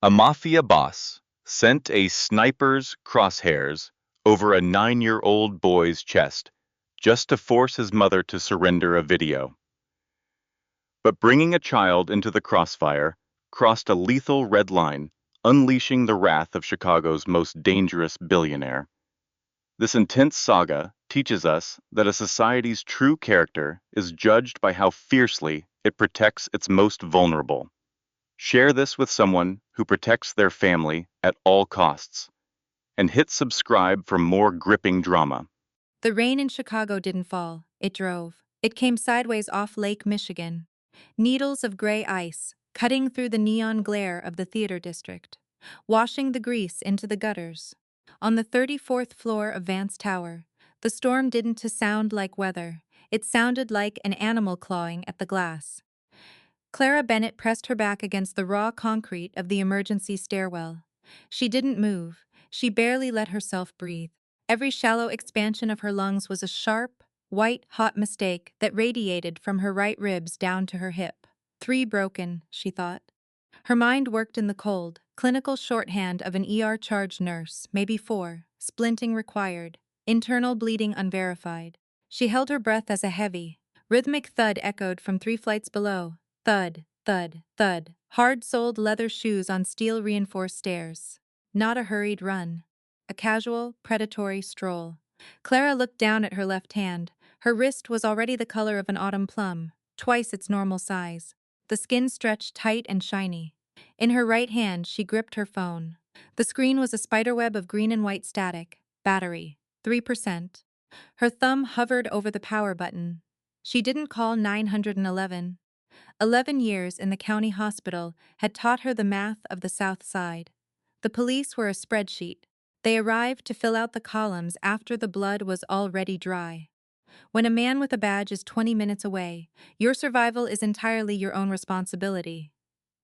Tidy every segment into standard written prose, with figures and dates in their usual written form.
A mafia boss sent a sniper's crosshairs over a 9-year-old boy's chest just to force his mother to surrender a video. But bringing a child into the crossfire crossed a lethal red line, unleashing the wrath of Chicago's most dangerous billionaire. This intense saga teaches us that a society's true character is judged by how fiercely it protects its most vulnerable. Share this with someone who protects their family at all costs, and hit subscribe for more gripping drama. The rain in Chicago didn't fall, it drove. It came sideways off Lake Michigan. Needles of gray ice, cutting through the neon glare of the theater district, washing the grease into the gutters. On the 34th floor of Vance Tower, the storm didn't sound like weather. It sounded like an animal clawing at the glass. Clara Bennett pressed her back against the raw concrete of the emergency stairwell. She didn't move. She barely let herself breathe. Every shallow expansion of her lungs was a sharp, white, hot mistake that radiated from her right ribs down to her hip. 3 broken, she thought. Her mind worked in the cold, clinical shorthand of an ER-charged nurse, maybe 4, splinting required, internal bleeding unverified. She held her breath as a heavy, rhythmic thud echoed from 3 flights below. Thud, thud, thud. Hard-soled leather shoes on steel-reinforced stairs. Not a hurried run. A casual, predatory stroll. Clara looked down at her left hand. Her wrist was already the color of an autumn plum, twice its normal size. The skin stretched tight and shiny. In her right hand, she gripped her phone. The screen was a spiderweb of green and white static. Battery, 3%. Her thumb hovered over the power button. She didn't call 911. 11 years in the county hospital had taught her the math of the South Side. The police were a spreadsheet. They arrived to fill out the columns after the blood was already dry. When a man with a badge is 20 minutes away, your survival is entirely your own responsibility.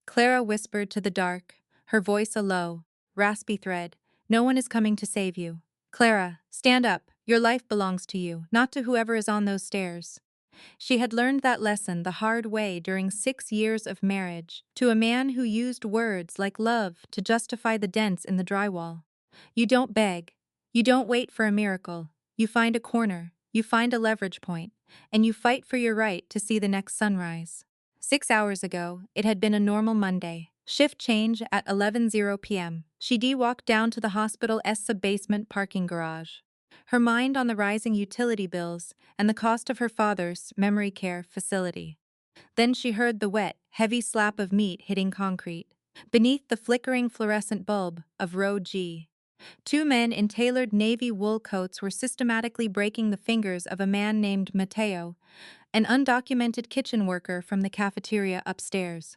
Clara whispered to the dark, her voice a low, raspy thread. No one is coming to save you. Clara, stand up. Your life belongs to you, not to whoever is on those stairs. She had learned that lesson the hard way during 6 years of marriage to a man who used words like love to justify the dents in the drywall. You don't beg. You don't wait for a miracle. You find a corner, you find a leverage point, and you fight for your right to see the next sunrise. 6 hours ago, it had been a normal Monday. Shift change at 11:00 p.m. She walked down to the hospital's sub-basement parking garage. Her mind on the rising utility bills and the cost of her father's memory care facility. Then she heard the wet, heavy slap of meat hitting concrete. Beneath the flickering fluorescent bulb of row G, 2 men in tailored navy wool coats were systematically breaking the fingers of a man named Matteo, an undocumented kitchen worker from the cafeteria upstairs.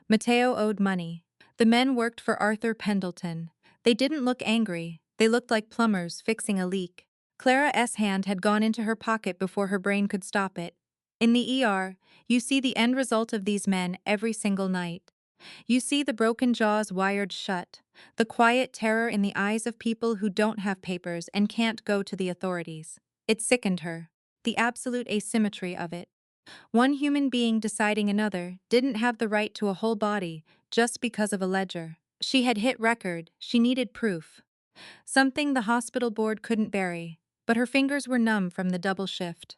Matteo owed money. The men worked for Arthur Pendleton. They didn't look angry. They looked like plumbers fixing a leak. Clara's hand had gone into her pocket before her brain could stop it. In the ER, you see the end result of these men every single night. You see the broken jaws wired shut, the quiet terror in the eyes of people who don't have papers and can't go to the authorities. It sickened her, the absolute asymmetry of it. One human being deciding another didn't have the right to a whole body just because of a ledger. She had hit record, she needed proof. Something the hospital board couldn't bury, but her fingers were numb from the double shift.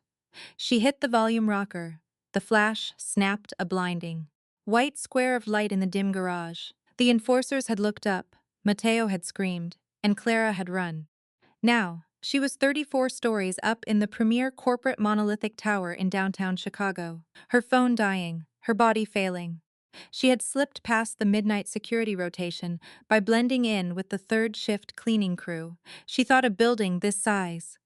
She hit the volume rocker. The flash snapped a blinding white square of light in the dim garage. The enforcers had looked up, Matteo had screamed, and Clara had run. Now, she was 34 stories up in the premier corporate monolithic tower in downtown Chicago, her phone dying, her body failing. She had slipped past the midnight security rotation by blending in with the third shift cleaning crew. She thought a building this size,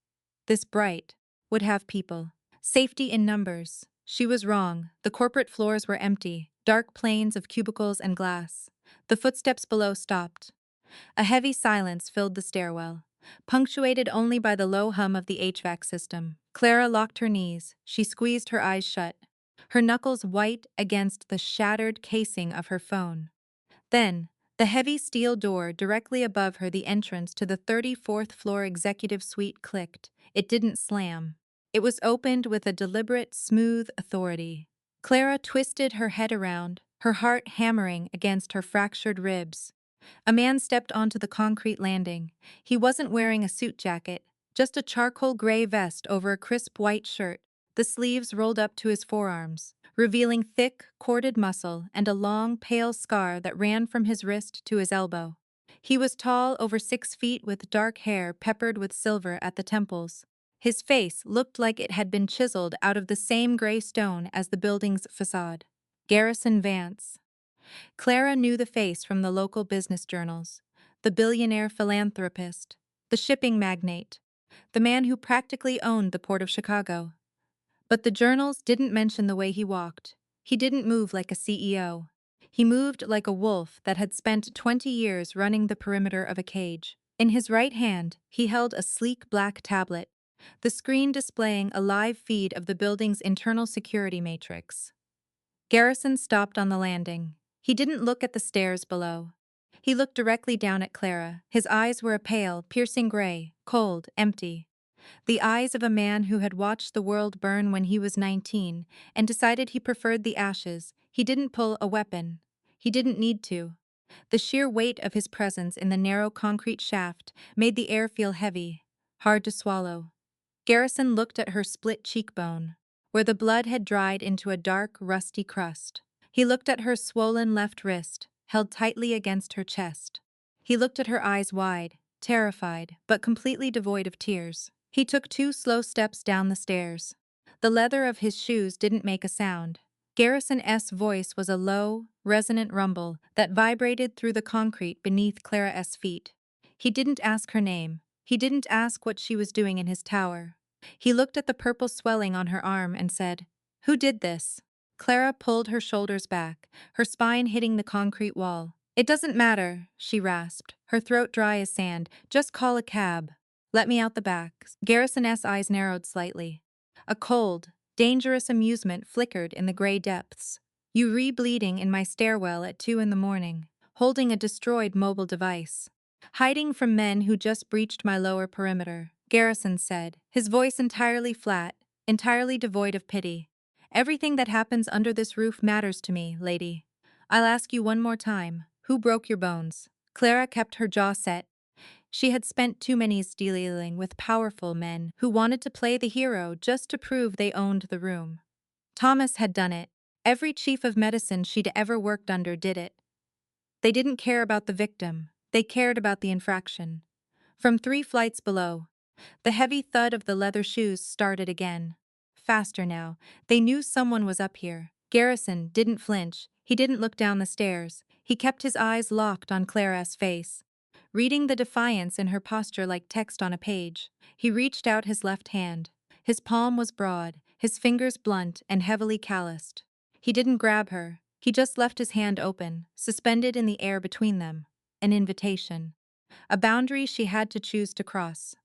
this bright, would have people. Safety in numbers. She was wrong. The corporate floors were empty, dark plains of cubicles and glass. The footsteps below stopped. A heavy silence filled the stairwell, punctuated only by the low hum of the HVAC system. Clara locked her knees. She squeezed her eyes shut, her knuckles white against the shattered casing of her phone. Then, the heavy steel door directly above her, the entrance to the 34th floor executive suite, clicked. It didn't slam. It was opened with a deliberate, smooth authority. Clara twisted her head around, her heart hammering against her fractured ribs. A man stepped onto the concrete landing. He wasn't wearing a suit jacket, just a charcoal gray vest over a crisp white shirt, the sleeves rolled up to his forearms, revealing thick, corded muscle and a long, pale scar that ran from his wrist to his elbow. He was tall, over 6 feet, with dark hair peppered with silver at the temples. His face looked like it had been chiseled out of the same gray stone as the building's facade. Garrison Vance. Clara knew the face from the local business journals. The billionaire philanthropist, the shipping magnate, the man who practically owned the Port of Chicago. But the journals didn't mention the way he walked. He didn't move like a CEO. He moved like a wolf that had spent 20 years running the perimeter of a cage. In his right hand, he held a sleek black tablet, the screen displaying a live feed of the building's internal security matrix. Garrison stopped on the landing. He didn't look at the stairs below. He looked directly down at Clara. His eyes were a pale, piercing gray, cold, empty. The eyes of a man who had watched the world burn when he was 19 and decided he preferred the ashes. He didn't pull a weapon. He didn't need to. The sheer weight of his presence in the narrow concrete shaft made the air feel heavy, hard to swallow. Garrison looked at her split cheekbone, where the blood had dried into a dark, rusty crust. He looked at her swollen left wrist, held tightly against her chest. He looked at her eyes wide, terrified, but completely devoid of tears. He took 2 slow steps down the stairs. The leather of his shoes didn't make a sound. Garrison's voice was a low, resonant rumble that vibrated through the concrete beneath Clara's feet. He didn't ask her name. He didn't ask what she was doing in his tower. He looked at the purple swelling on her arm and said, "Who did this?" Clara pulled her shoulders back, her spine hitting the concrete wall. "It doesn't matter," she rasped, her throat dry as sand. "Just call a cab. Let me out the back." Garrison's eyes narrowed slightly. A cold, dangerous amusement flickered in the gray depths. "You re-bleeding in my stairwell at 2 in the morning, holding a destroyed mobile device. Hiding from men who just breached my lower perimeter," Garrison said, his voice entirely flat, entirely devoid of pity. "Everything that happens under this roof matters to me, lady. I'll ask you one more time. Who broke your bones?" Clara kept her jaw set. She had spent too many years dealing with powerful men who wanted to play the hero just to prove they owned the room. Thomas had done it. Every chief of medicine she'd ever worked under did it. They didn't care about the victim. They cared about the infraction. From 3 flights below, the heavy thud of the leather shoes started again. Faster now. They knew someone was up here. Garrison didn't flinch. He didn't look down the stairs. He kept his eyes locked on Clara's face, reading the defiance in her posture like text on a page. He reached out his left hand. His palm was broad, his fingers blunt and heavily calloused. He didn't grab her. He just left his hand open, suspended in the air between them. An invitation. A boundary she had to choose to cross.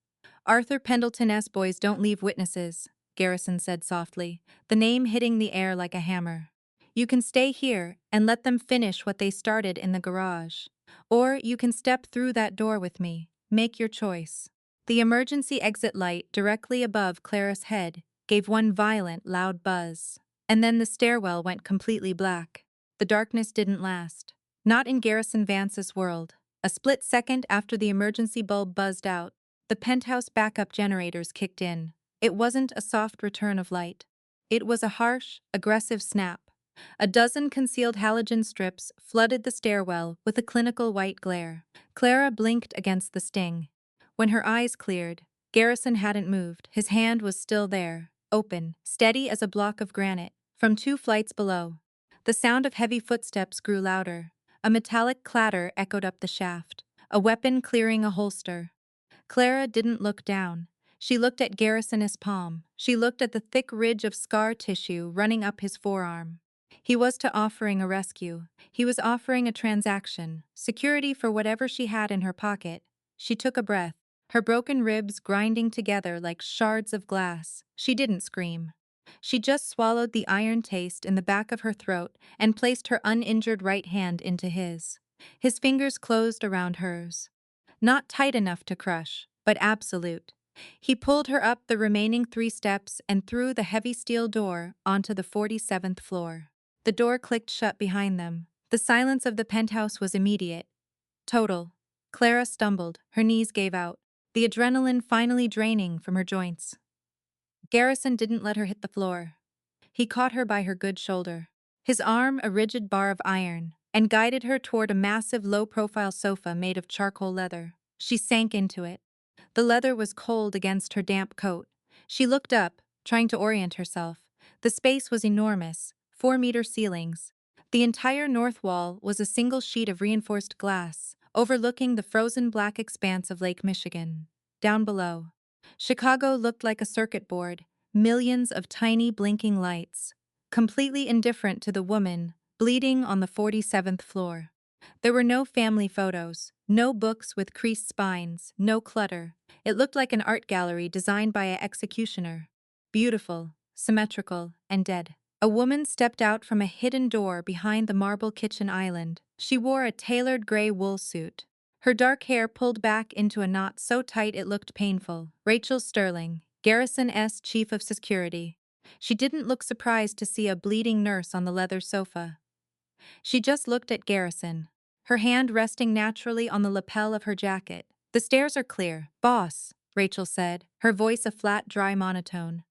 "Arthur Pendleton's boys don't leave witnesses," Garrison said softly, the name hitting the air like a hammer. "You can stay here and let them finish what they started in the garage. Or you can step through that door with me. Make your choice." The emergency exit light directly above Clara's head gave one violent, loud buzz. And then the stairwell went completely black. The darkness didn't last. Not in Garrison Vance's world. A split second after the emergency bulb buzzed out, the penthouse backup generators kicked in. It wasn't a soft return of light. It was a harsh, aggressive snap. A dozen concealed halogen strips flooded the stairwell with a clinical white glare. Clara blinked against the sting. When her eyes cleared, Garrison hadn't moved. His hand was still there, open, steady as a block of granite. From 2 flights below, the sound of heavy footsteps grew louder. A metallic clatter echoed up the shaft, a weapon clearing a holster. Clara didn't look down. She looked at Garrison's palm. She looked at the thick ridge of scar tissue running up his forearm. He was offering a rescue. He was offering a transaction, security for whatever she had in her pocket. She took a breath, her broken ribs grinding together like shards of glass. She didn't scream. She just swallowed the iron taste in the back of her throat and placed her uninjured right hand into his. His fingers closed around hers. Not tight enough to crush, but absolute. He pulled her up the remaining 3 steps and through the heavy steel door onto the 47th floor. The door clicked shut behind them. The silence of the penthouse was immediate. Total. Clara stumbled, her knees gave out, the adrenaline finally draining from her joints. Garrison didn't let her hit the floor. He caught her by her good shoulder, his arm a rigid bar of iron, and guided her toward a massive low-profile sofa made of charcoal leather. She sank into it. The leather was cold against her damp coat. She looked up, trying to orient herself. The space was enormous, 4-meter ceilings. The entire north wall was a single sheet of reinforced glass, overlooking the frozen black expanse of Lake Michigan. Down below, Chicago looked like a circuit board, millions of tiny blinking lights, completely indifferent to the woman bleeding on the 47th floor. There were no family photos, no books with creased spines, no clutter. It looked like an art gallery designed by an executioner. Beautiful, symmetrical, and dead. A woman stepped out from a hidden door behind the marble kitchen island. She wore a tailored gray wool suit, her dark hair pulled back into a knot so tight it looked painful. Rachel Sterling, Garrison's chief of security. She didn't look surprised to see a bleeding nurse on the leather sofa. She just looked at Garrison, her hand resting naturally on the lapel of her jacket. "The stairs are clear, boss," Rachel said, her voice a flat, dry monotone.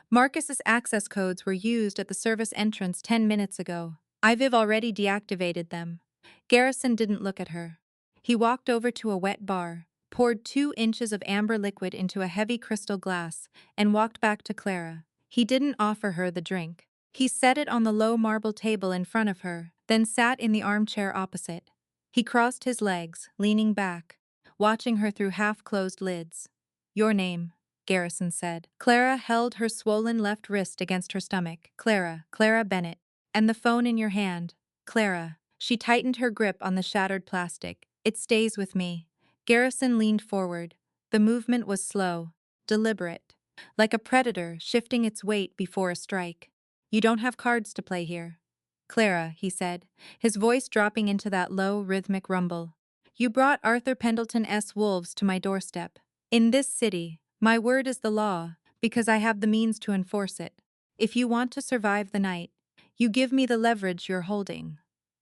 "Marcus's access codes were used at the service entrance 10 minutes ago. I've already deactivated them." Garrison didn't look at her. He walked over to a wet bar, poured 2 inches of amber liquid into a heavy crystal glass, and walked back to Clara. He didn't offer her the drink. He set it on the low marble table in front of her, then sat in the armchair opposite. He crossed his legs, leaning back, watching her through half-closed lids. "Your name," Garrison said. Clara held her swollen left wrist against her stomach. Clara Bennett. "And the phone in your hand." "Clara." She tightened her grip on the shattered plastic. "It stays with me." Garrison leaned forward. The movement was slow, deliberate, like a predator shifting its weight before a strike. "You don't have cards to play here." "Clara," he said, his voice dropping into that low, rhythmic rumble. "You brought Arthur Pendleton's wolves to my doorstep. In this city, my word is the law, because I have the means to enforce it. If you want to survive the night, you give me the leverage you're holding."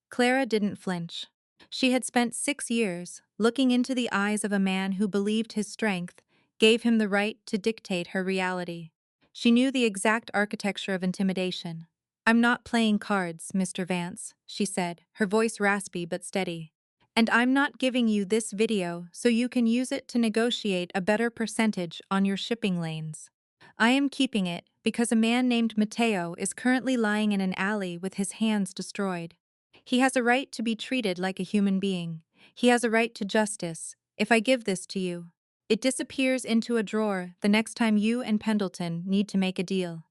Clara didn't flinch. She had spent 6 years looking into the eyes of a man who believed his strength gave him the right to dictate her reality. She knew the exact architecture of intimidation. "I'm not playing cards, Mr. Vance," she said, her voice raspy but steady. "And I'm not giving you this video so you can use it to negotiate a better percentage on your shipping lanes. I am keeping it because a man named Mateo is currently lying in an alley with his hands destroyed. He has a right to be treated like a human being. He has a right to justice. If I give this to you, it disappears into a drawer the next time you and Pendleton need to make a deal."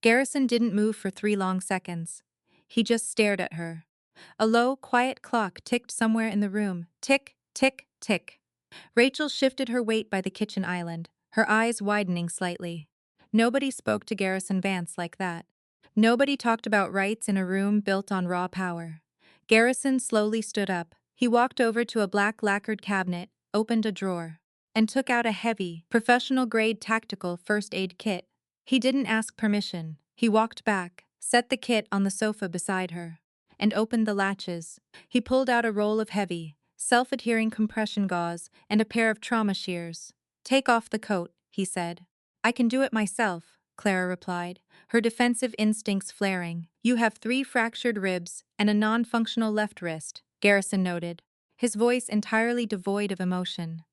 Garrison didn't move for 3 long seconds. He just stared at her. A low, quiet clock ticked somewhere in the room. Tick, tick, tick. Rachel shifted her weight by the kitchen island, her eyes widening slightly. Nobody spoke to Garrison Vance like that. Nobody talked about rights in a room built on raw power. Garrison slowly stood up. He walked over to a black lacquered cabinet, opened a drawer, and took out a heavy, professional-grade tactical first aid kit. He didn't ask permission. He walked back, set the kit on the sofa beside her, and opened the latches. He pulled out a roll of heavy, self-adhering compression gauze and a pair of trauma shears. "Take off the coat," he said. "I can do it myself," Clara replied, her defensive instincts flaring. "You have 3 fractured ribs and a non-functional left wrist," Garrison noted, his voice entirely devoid of emotion.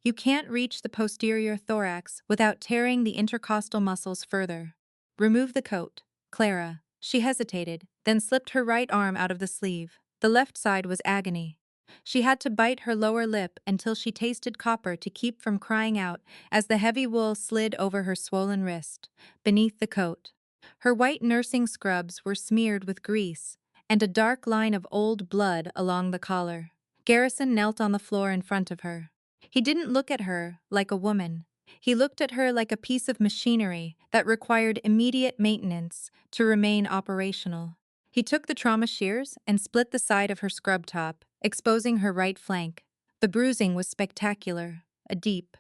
"You can't reach the posterior thorax without tearing the intercostal muscles further. Remove the coat, Clara." She hesitated, then slipped her right arm out of the sleeve. The left side was agony. She had to bite her lower lip until she tasted copper to keep from crying out as the heavy wool slid over her swollen wrist. Beneath the coat, her white nursing scrubs were smeared with grease, and a dark line of old blood along the collar. Garrison knelt on the floor in front of her. He didn't look at her like a woman. He looked at her like a piece of machinery that required immediate maintenance to remain operational. He took the trauma shears and split the side of her scrub top, exposing her right flank. The bruising was spectacular, a deep,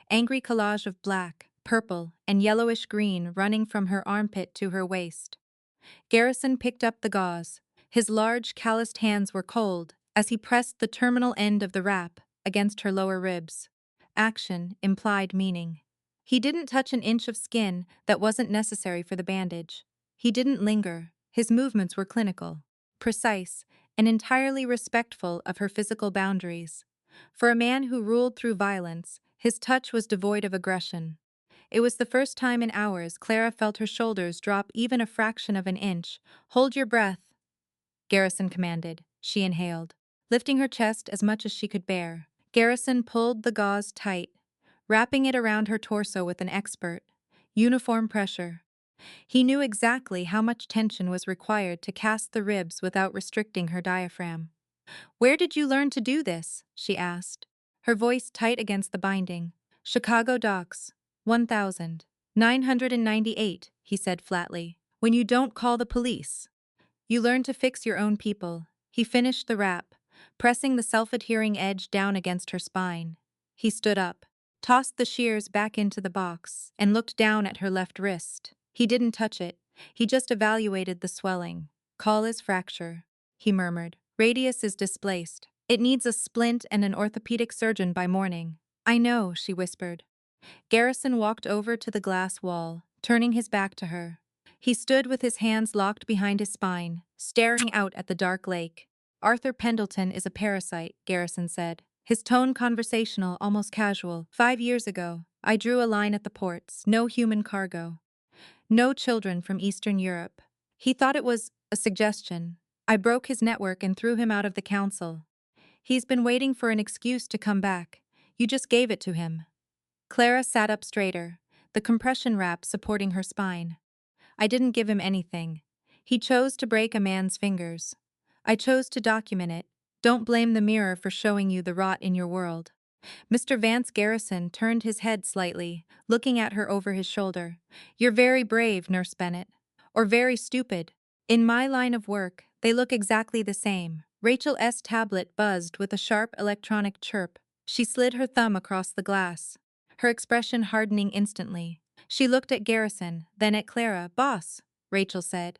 angry collage of black, purple, and yellowish green running from her armpit to her waist. Garrison picked up the gauze. His large, calloused hands were cold, as he pressed the terminal end of the wrap against her lower ribs. Action implied meaning. He didn't touch an inch of skin that wasn't necessary for the bandage. He didn't linger. His movements were clinical, precise, and entirely respectful of her physical boundaries. For a man who ruled through violence, his touch was devoid of aggression. It was the first time in hours Clara felt her shoulders drop even a fraction of an inch. "Hold your breath," Garrison commanded. She inhaled, lifting her chest as much as she could bear. Garrison pulled the gauze tight, wrapping it around her torso with an expert, uniform pressure. He knew exactly how much tension was required to cast the ribs without restricting her diaphragm. "Where did you learn to do this?" she asked, her voice tight against the binding. "Chicago docks. 1998, he said flatly. "When you don't call the police. You learn to fix your own people." He finished the wrap, pressing the self-adhering edge down against her spine. He stood up, tossed the shears back into the box, and looked down at her left wrist. He didn't touch it. He just evaluated the swelling. "Call is fracture," he murmured. "Radius is displaced. It needs a splint and an orthopedic surgeon by morning." "I know," she whispered. Garrison walked over to the glass wall, turning his back to her. He stood with his hands locked behind his spine, staring out at the dark lake. "Arthur Pendleton is a parasite," Garrison said, his tone conversational, almost casual. "5 years ago, I drew a line at the ports. No human cargo. No children from Eastern Europe." He thought it was a suggestion. "I broke his network and threw him out of the council. He's been waiting for an excuse to come back. You just gave it to him." Clara sat up straighter, the compression wrap supporting her spine. "I didn't give him anything. He chose to break a man's fingers. I chose to document it. Don't blame the mirror for showing you the rot in your world." Mr. Vance Garrison turned his head slightly, looking at her over his shoulder. "You're very brave, Nurse Bennett. Or very stupid. In my line of work, they look exactly the same." Rachel's tablet buzzed with a sharp electronic chirp. She slid her thumb across the glass, her expression hardening instantly. She looked at Garrison, then at Clara. "Boss," Rachel said,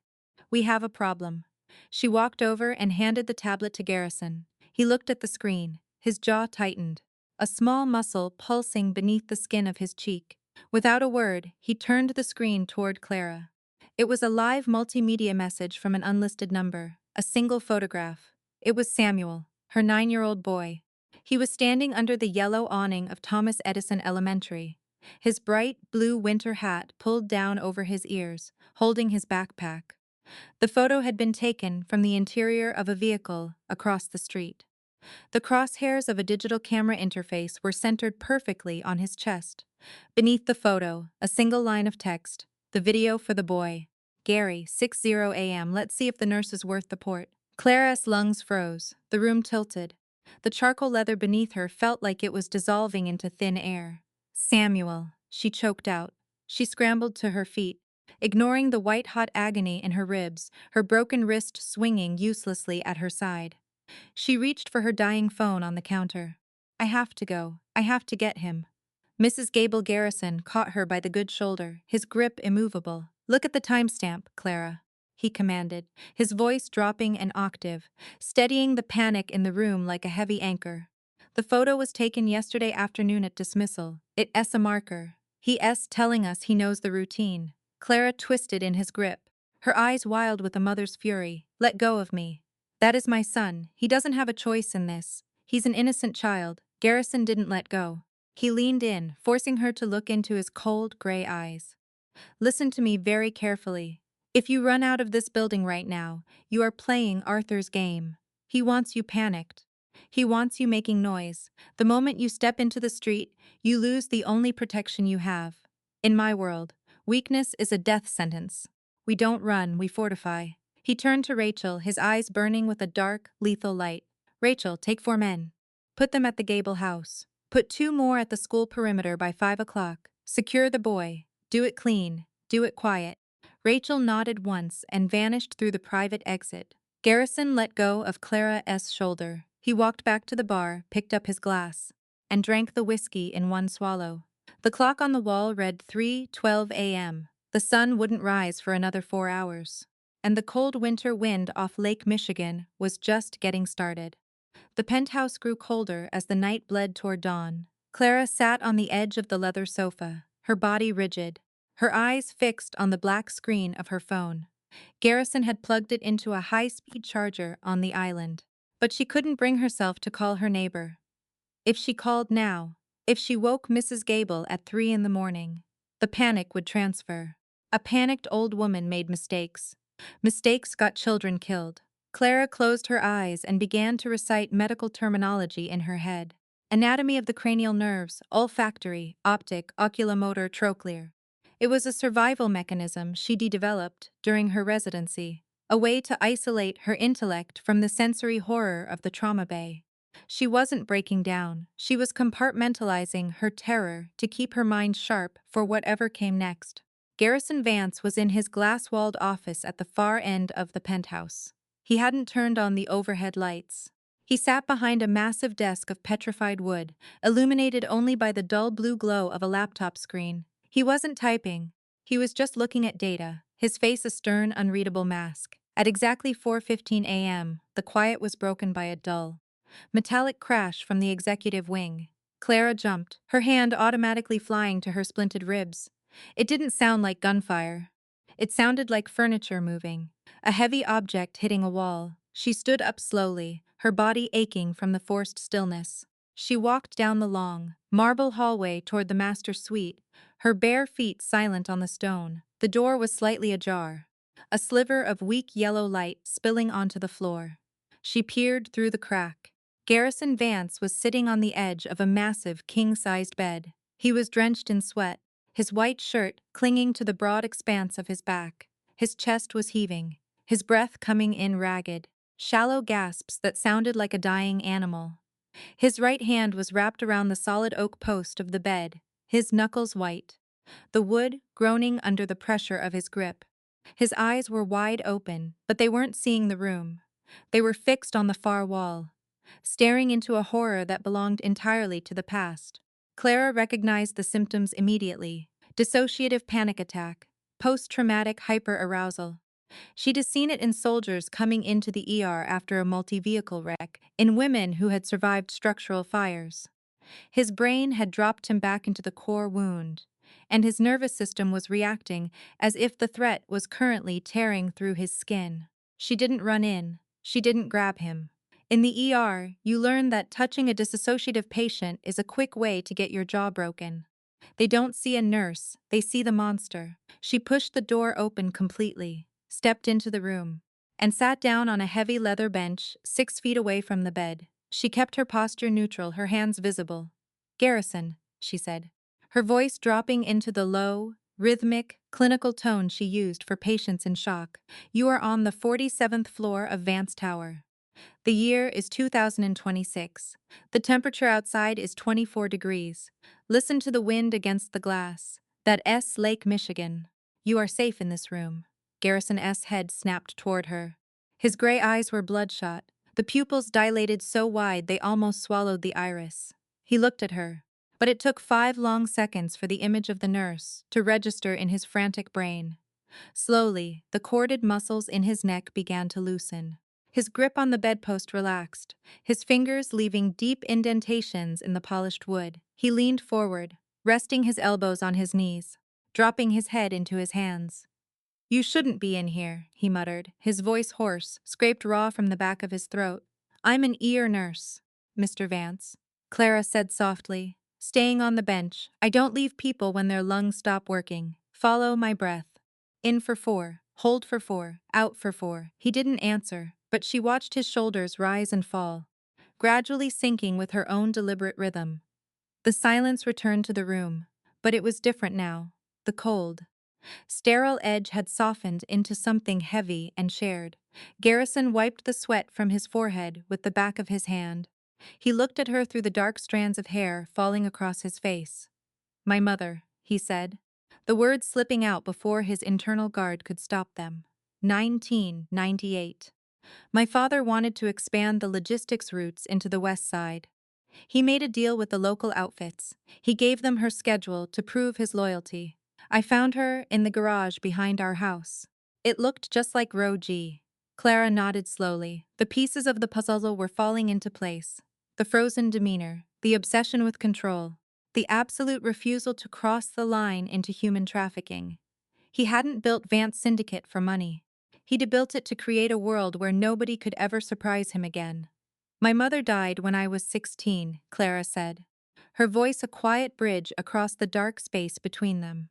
"we have a problem." She walked over and handed the tablet to Garrison. He looked at the screen, his jaw tightened, a small muscle pulsing beneath the skin of his cheek. Without a word, he turned the screen toward Clara. It was a live multimedia message from an unlisted number, a single photograph. It was Samuel, her 9-year-old boy. He was standing under the yellow awning of Thomas Edison Elementary, his bright blue winter hat pulled down over his ears, holding his backpack. The photo had been taken from the interior of a vehicle across the street. The crosshairs of a digital camera interface were centered perfectly on his chest. Beneath the photo, a single line of text: "The video for the boy. Gary, 6:00 a.m. Let's see if the nurse is worth the port." Clara's lungs froze. The room tilted. The charcoal leather beneath her felt like it was dissolving into thin air. "Samuel," she choked out. She scrambled to her feet, ignoring the white-hot agony in her ribs, her broken wrist swinging uselessly at her side. She reached for her dying phone on the counter. "I have to go. I have to get him." Mrs. Gable Garrison caught her by the good shoulder, his grip immovable. "Look at the timestamp, Clara," he commanded, his voice dropping an octave, steadying the panic in the room like a heavy anchor. "The photo was taken yesterday afternoon at dismissal. It's a marker. He's telling us he knows the routine." Clara twisted in his grip, her eyes wild with a mother's fury. "Let go of me. That is my son. He doesn't have a choice in this. He's an innocent child." Garrison didn't let go. He leaned in, forcing her to look into his cold, gray eyes. "Listen to me very carefully. If you run out of this building right now, you are playing Arthur's game. He wants you panicked. He wants you making noise. The moment you step into the street, you lose the only protection you have. In my world, weakness is a death sentence. We don't run, we fortify." He turned to Rachel, his eyes burning with a dark, lethal light. "Rachel, take 4 men. Put them at the Gable house. Put 2 more at the school perimeter by 5 o'clock. Secure the boy. Do it clean. Do it quiet." Rachel nodded once and vanished through the private exit. Garrison let go of Clara's shoulder. He walked back to the bar, picked up his glass, and drank the whiskey in one swallow. The clock on the wall read 3:12 a.m. The sun wouldn't rise for another 4 hours. And the cold winter wind off Lake Michigan was just getting started. The penthouse grew colder as the night bled toward dawn. Clara sat on the edge of the leather sofa, her body rigid, her eyes fixed on the black screen of her phone. Garrison had plugged it into a high-speed charger on the island. But she couldn't bring herself to call her neighbor. If she called now, if she woke Mrs. Gable at 3 in the morning, the panic would transfer. A panicked old woman made mistakes. Mistakes got children killed. Clara closed her eyes and began to recite medical terminology in her head. Anatomy of the cranial nerves, olfactory, optic, oculomotor, trochlear. It was a survival mechanism she developed during her residency, a way to isolate her intellect from the sensory horror of the trauma bay. She wasn't breaking down, she was compartmentalizing her terror to keep her mind sharp for whatever came next. Garrison Vance was in his glass-walled office at the far end of the penthouse. He hadn't turned on the overhead lights. He sat behind a massive desk of petrified wood, illuminated only by the dull blue glow of a laptop screen. He wasn't typing. He was just looking at data, his face a stern, unreadable mask. At exactly 4:15 a.m., the quiet was broken by a dull, metallic crash from the executive wing. Clara jumped, her hand automatically flying to her splinted ribs. It didn't sound like gunfire. It sounded like furniture moving, a heavy object hitting a wall. She stood up slowly, her body aching from the forced stillness. She walked down the long, marble hallway toward the master suite, her bare feet silent on the stone. The door was slightly ajar, a sliver of weak yellow light spilling onto the floor. She peered through the crack. Garrison Vance was sitting on the edge of a massive king-sized bed. He was drenched in sweat, his white shirt clinging to the broad expanse of his back. His chest was heaving, his breath coming in ragged, shallow gasps that sounded like a dying animal. His right hand was wrapped around the solid oak post of the bed, his knuckles white, the wood groaning under the pressure of his grip. His eyes were wide open, but they weren't seeing the room. They were fixed on the far wall, staring into a horror that belonged entirely to the past. Clara recognized the symptoms immediately: dissociative panic attack, post-traumatic hyperarousal. She'd seen it in soldiers coming into the ER after a multi-vehicle wreck, in women who had survived structural fires. His brain had dropped him back into the core wound, and his nervous system was reacting as if the threat was currently tearing through his skin. She didn't run in. She didn't grab him. In the ER, you learn that touching a dissociative patient is a quick way to get your jaw broken. They don't see a nurse, they see the monster. She pushed the door open completely, stepped into the room, and sat down on a heavy leather bench 6 feet away from the bed. She kept her posture neutral, her hands visible. "Garrison," she said, her voice dropping into the low, rhythmic, clinical tone she used for patients in shock. "You are on the 47th floor of Vance Tower. The year is 2026. The temperature outside is 24 degrees. Listen to the wind against the glass. That S. Lake Michigan. You are safe in this room." Garrison S. head snapped toward her. His gray eyes were bloodshot, the pupils dilated so wide they almost swallowed the iris. He looked at her, but it took 5 long seconds for the image of the nurse to register in his frantic brain. Slowly, the corded muscles in his neck began to loosen. His grip on the bedpost relaxed, his fingers leaving deep indentations in the polished wood. He leaned forward, resting his elbows on his knees, dropping his head into his hands. "You shouldn't be in here," he muttered, his voice hoarse, scraped raw from the back of his throat. "I'm an ER nurse, Mr. Vance," Clara said softly, staying on the bench. "I don't leave people when their lungs stop working. Follow my breath. In for 4, hold for 4, out for 4. He didn't answer, but she watched his shoulders rise and fall, gradually sinking with her own deliberate rhythm. The silence returned to the room, but it was different now. The cold, sterile edge had softened into something heavy and shared. Garrison wiped the sweat from his forehead with the back of his hand. He looked at her through the dark strands of hair falling across his face. "My mother," he said, the words slipping out before his internal guard could stop them. 1998. "My father wanted to expand the logistics routes into the west side. He made a deal with the local outfits. He gave them her schedule to prove his loyalty. I found her in the garage behind our house. It looked just like Row G. Clara nodded slowly. The pieces of the puzzle were falling into place. The frozen demeanor, the obsession with control, the absolute refusal to cross the line into human trafficking. He hadn't built Vance Syndicate for money. He'd built it to create a world where nobody could ever surprise him again. My mother died when I was 16, Clara said, her voice a quiet bridge across the dark space between them.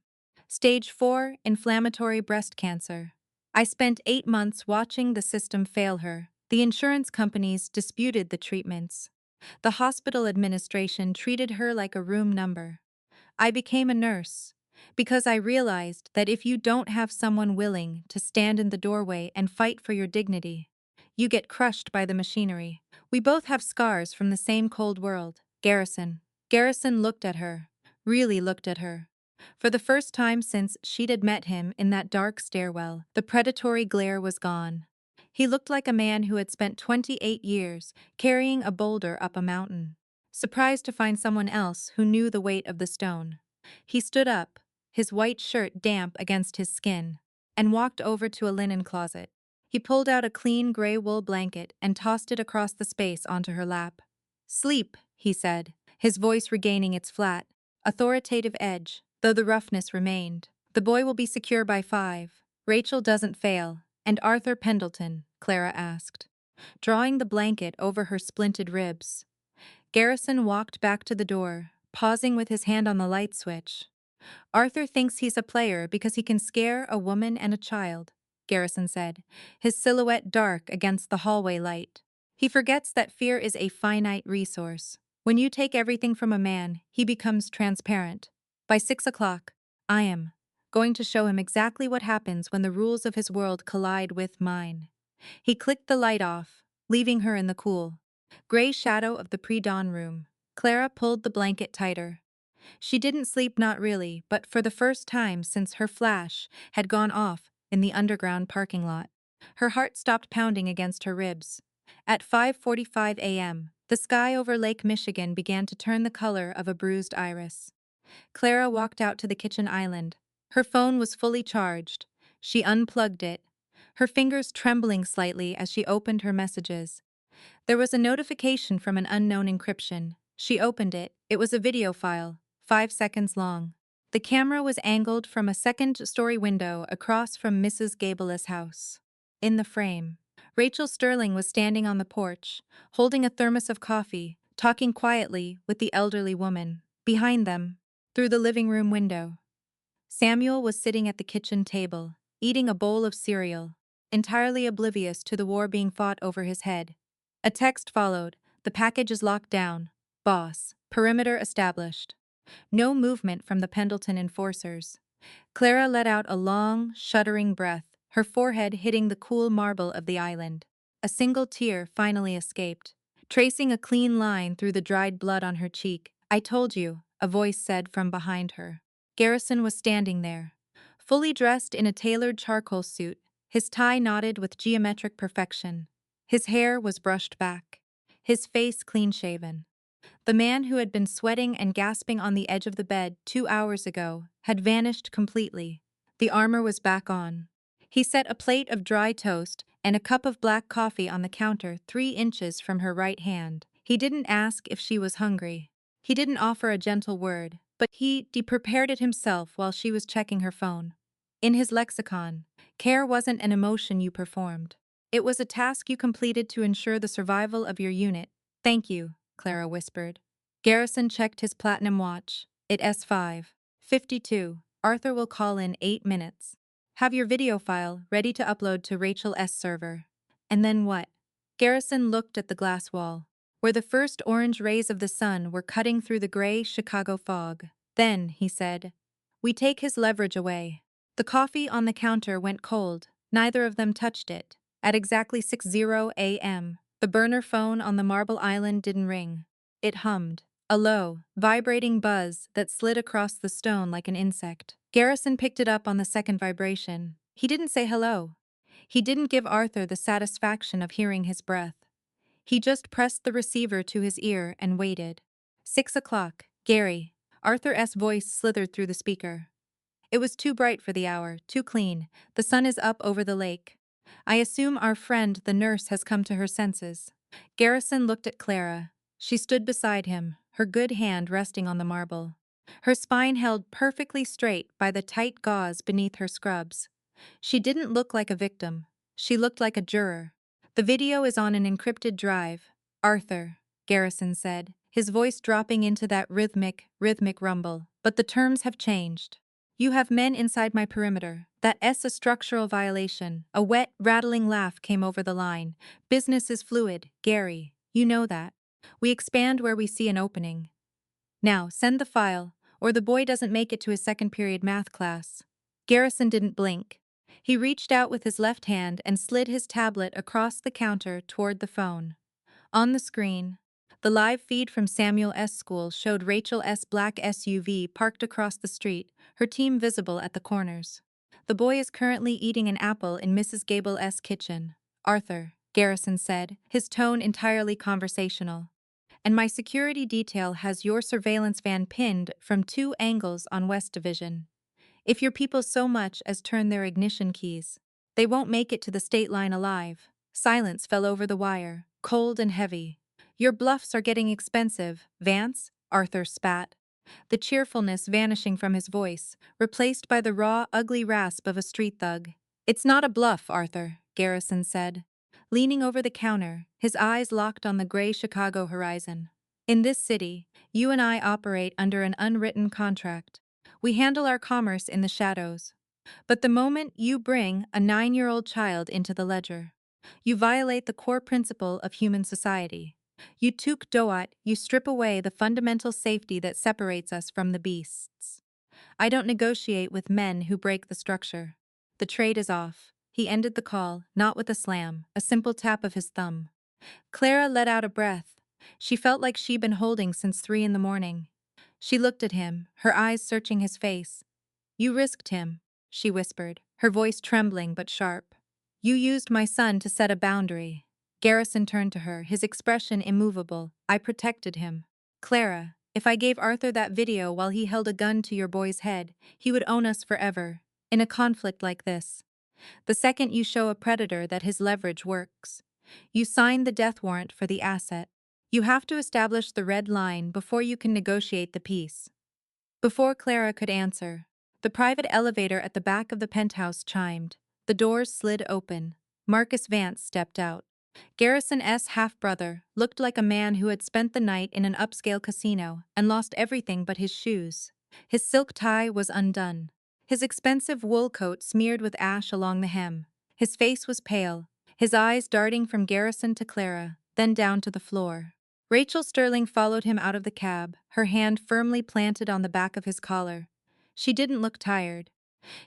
Stage 4, inflammatory breast cancer. I spent 8 months watching the system fail her. The insurance companies disputed the treatments. The hospital administration treated her like a room number. I became a nurse because I realized that if you don't have someone willing to stand in the doorway and fight for your dignity, you get crushed by the machinery. We both have scars from the same cold world. Garrison. Garrison looked at her, really looked at her. For the first time since she'd met him in that dark stairwell, the predatory glare was gone. He looked like a man who had spent 28 years carrying a boulder up a mountain, surprised to find someone else who knew the weight of the stone. He stood up, his white shirt damp against his skin, and walked over to a linen closet. He pulled out a clean gray wool blanket and tossed it across the space onto her lap. "Sleep," he said, his voice regaining its flat, authoritative edge, though the roughness remained. "The boy will be secure by 5. Rachel doesn't fail. And Arthur Pendleton?" Clara asked, drawing the blanket over her splinted ribs. Garrison walked back to the door, pausing with his hand on the light switch. "Arthur thinks he's a player because he can scare a woman and a child," Garrison said, his silhouette dark against the hallway light. "He forgets that fear is a finite resource. When you take everything from a man, he becomes transparent. By 6 o'clock, I am going to show him exactly what happens when the rules of his world collide with mine." He clicked the light off, leaving her in the cool gray shadow of the pre-dawn room. Clara pulled the blanket tighter. She didn't sleep, not really, but for the first time since her flash had gone off in the underground parking lot. Her heart stopped pounding against her ribs. At 5:45 a.m., the sky over Lake Michigan began to turn the color of a bruised iris. Clara walked out to the kitchen island. Her phone was fully charged. She unplugged it, her fingers trembling slightly as she opened her messages. There was a notification from an unknown encryption. She opened it. It was a video file, 5 seconds long. The camera was angled from a second-story window across from Mrs. Gable's house. In the frame, Rachel Sterling was standing on the porch, holding a thermos of coffee, talking quietly with the elderly woman. Behind them, through the living room window, Samuel was sitting at the kitchen table, eating a bowl of cereal, entirely oblivious to the war being fought over his head. A text followed. "The package is locked down. Boss. Perimeter established." No movement from the Pendleton enforcers. Clara let out a long, shuddering breath, her forehead hitting the cool marble of the island. A single tear finally escaped, tracing a clean line through the dried blood on her cheek. "I told you," a voice said from behind her. Garrison was standing there, fully dressed in a tailored charcoal suit, his tie knotted with geometric perfection. His hair was brushed back, his face clean-shaven. The man who had been sweating and gasping on the edge of the bed 2 hours ago had vanished completely. The armor was back on. He set a plate of dry toast and a cup of black coffee on the counter 3 inches from her right hand. He didn't ask if she was hungry. He didn't offer a gentle word, but he prepared it himself while she was checking her phone. In his lexicon, care wasn't an emotion you performed. It was a task you completed to ensure the survival of your unit. "Thank you," Clara whispered. Garrison checked his platinum watch. It's 5:52. "Arthur will call in 8 minutes. Have your video file ready to upload to Rachel's server." "And then what?" Garrison looked at the glass wall, where the first orange rays of the sun were cutting through the gray Chicago fog. "Then," he said, "we take his leverage away." The coffee on the counter went cold. Neither of them touched it. At exactly 6:00 a.m., the burner phone on the Marble Island didn't ring. It hummed, a low, vibrating buzz that slid across the stone like an insect. Garrison picked it up on the second vibration. He didn't say hello. He didn't give Arthur the satisfaction of hearing his breath. He just pressed the receiver to his ear and waited. 6 o'clock, Gary. Arthur's voice slithered through the speaker. It was too bright for the hour, too clean. "The sun is up over the lake." I assume our friend, the nurse, has come to her senses. Garrison looked at Clara. She stood beside him, her good hand resting on the marble. Her spine held perfectly straight by the tight gauze beneath her scrubs. She didn't look like a victim. She looked like a juror. The video is on an encrypted drive. Arthur, Garrison said, his voice dropping into that rhythmic rumble. But the terms have changed. You have men inside my perimeter. That's a structural violation. A wet, rattling laugh came over the line. Business is fluid, Gary. You know that. We expand where we see an opening. Now, send the file, or the boy doesn't make it to his second period math class. Garrison didn't blink. He reached out with his left hand and slid his tablet across the counter toward the phone. On the screen, the live feed from Samuel S. School showed Rachel S. black SUV parked across the street, her team visible at the corners. The boy is currently eating an apple in Mrs. Gable S. kitchen. Arthur, Garrison said, his tone entirely conversational. And my security detail has your surveillance van pinned from 2 angles on West Division. If your people so much as turn their ignition keys, they won't make it to the state line alive. Silence fell over the wire, cold and heavy. Your bluffs are getting expensive, Vance, Arthur spat, the cheerfulness vanishing from his voice, replaced by the raw, ugly rasp of a street thug. It's not a bluff, Arthur, Garrison said, leaning over the counter, his eyes locked on the gray Chicago horizon. In this city, you and I operate under an unwritten contract. We handle our commerce in the shadows. But the moment you bring a 9-year-old child into the ledger, you violate the core principle of human society. You took doat, you strip away the fundamental safety that separates us from the beasts. I don't negotiate with men who break the structure. The trade is off. He ended the call, not with a slam, a simple tap of his thumb. Clara let out a breath. She felt like she'd been holding since 3 in the morning. She looked at him, her eyes searching his face. You risked him, she whispered, her voice trembling but sharp. You used my son to set a boundary. Garrison turned to her, his expression immovable. I protected him. Clara, if I gave Arthur that video while he held a gun to your boy's head, he would own us forever. In a conflict like this, the second you show a predator that his leverage works, you sign the death warrant for the asset. You have to establish the red line before you can negotiate the peace. Before Clara could answer, the private elevator at the back of the penthouse chimed. The doors slid open. Marcus Vance stepped out. Garrison S. half-brother looked like a man who had spent the night in an upscale casino and lost everything but his shoes. His silk tie was undone, his expensive wool coat smeared with ash along the hem. His face was pale, his eyes darting from Garrison to Clara, then down to the floor. Rachel Sterling followed him out of the cab, her hand firmly planted on the back of his collar. She didn't look tired.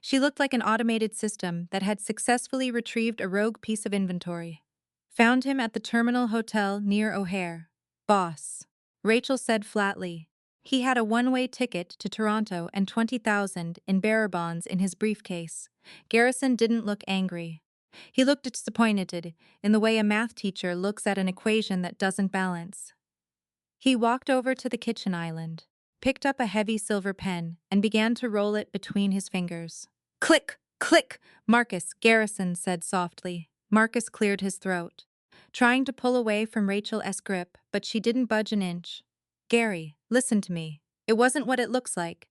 She looked like an automated system that had successfully retrieved a rogue piece of inventory. Found him at the Terminal Hotel near O'Hare. Boss, Rachel said flatly. He had a one-way ticket to Toronto and 20,000 in bearer bonds in his briefcase. Garrison didn't look angry. He looked disappointed, in the way a math teacher looks at an equation that doesn't balance. He walked over to the kitchen island, picked up a heavy silver pen, and began to roll it between his fingers. Click! Click! Marcus, Garrison said softly. Marcus cleared his throat, trying to pull away from Rachel's grip, but she didn't budge an inch. Gary, listen to me. It wasn't what it looks like.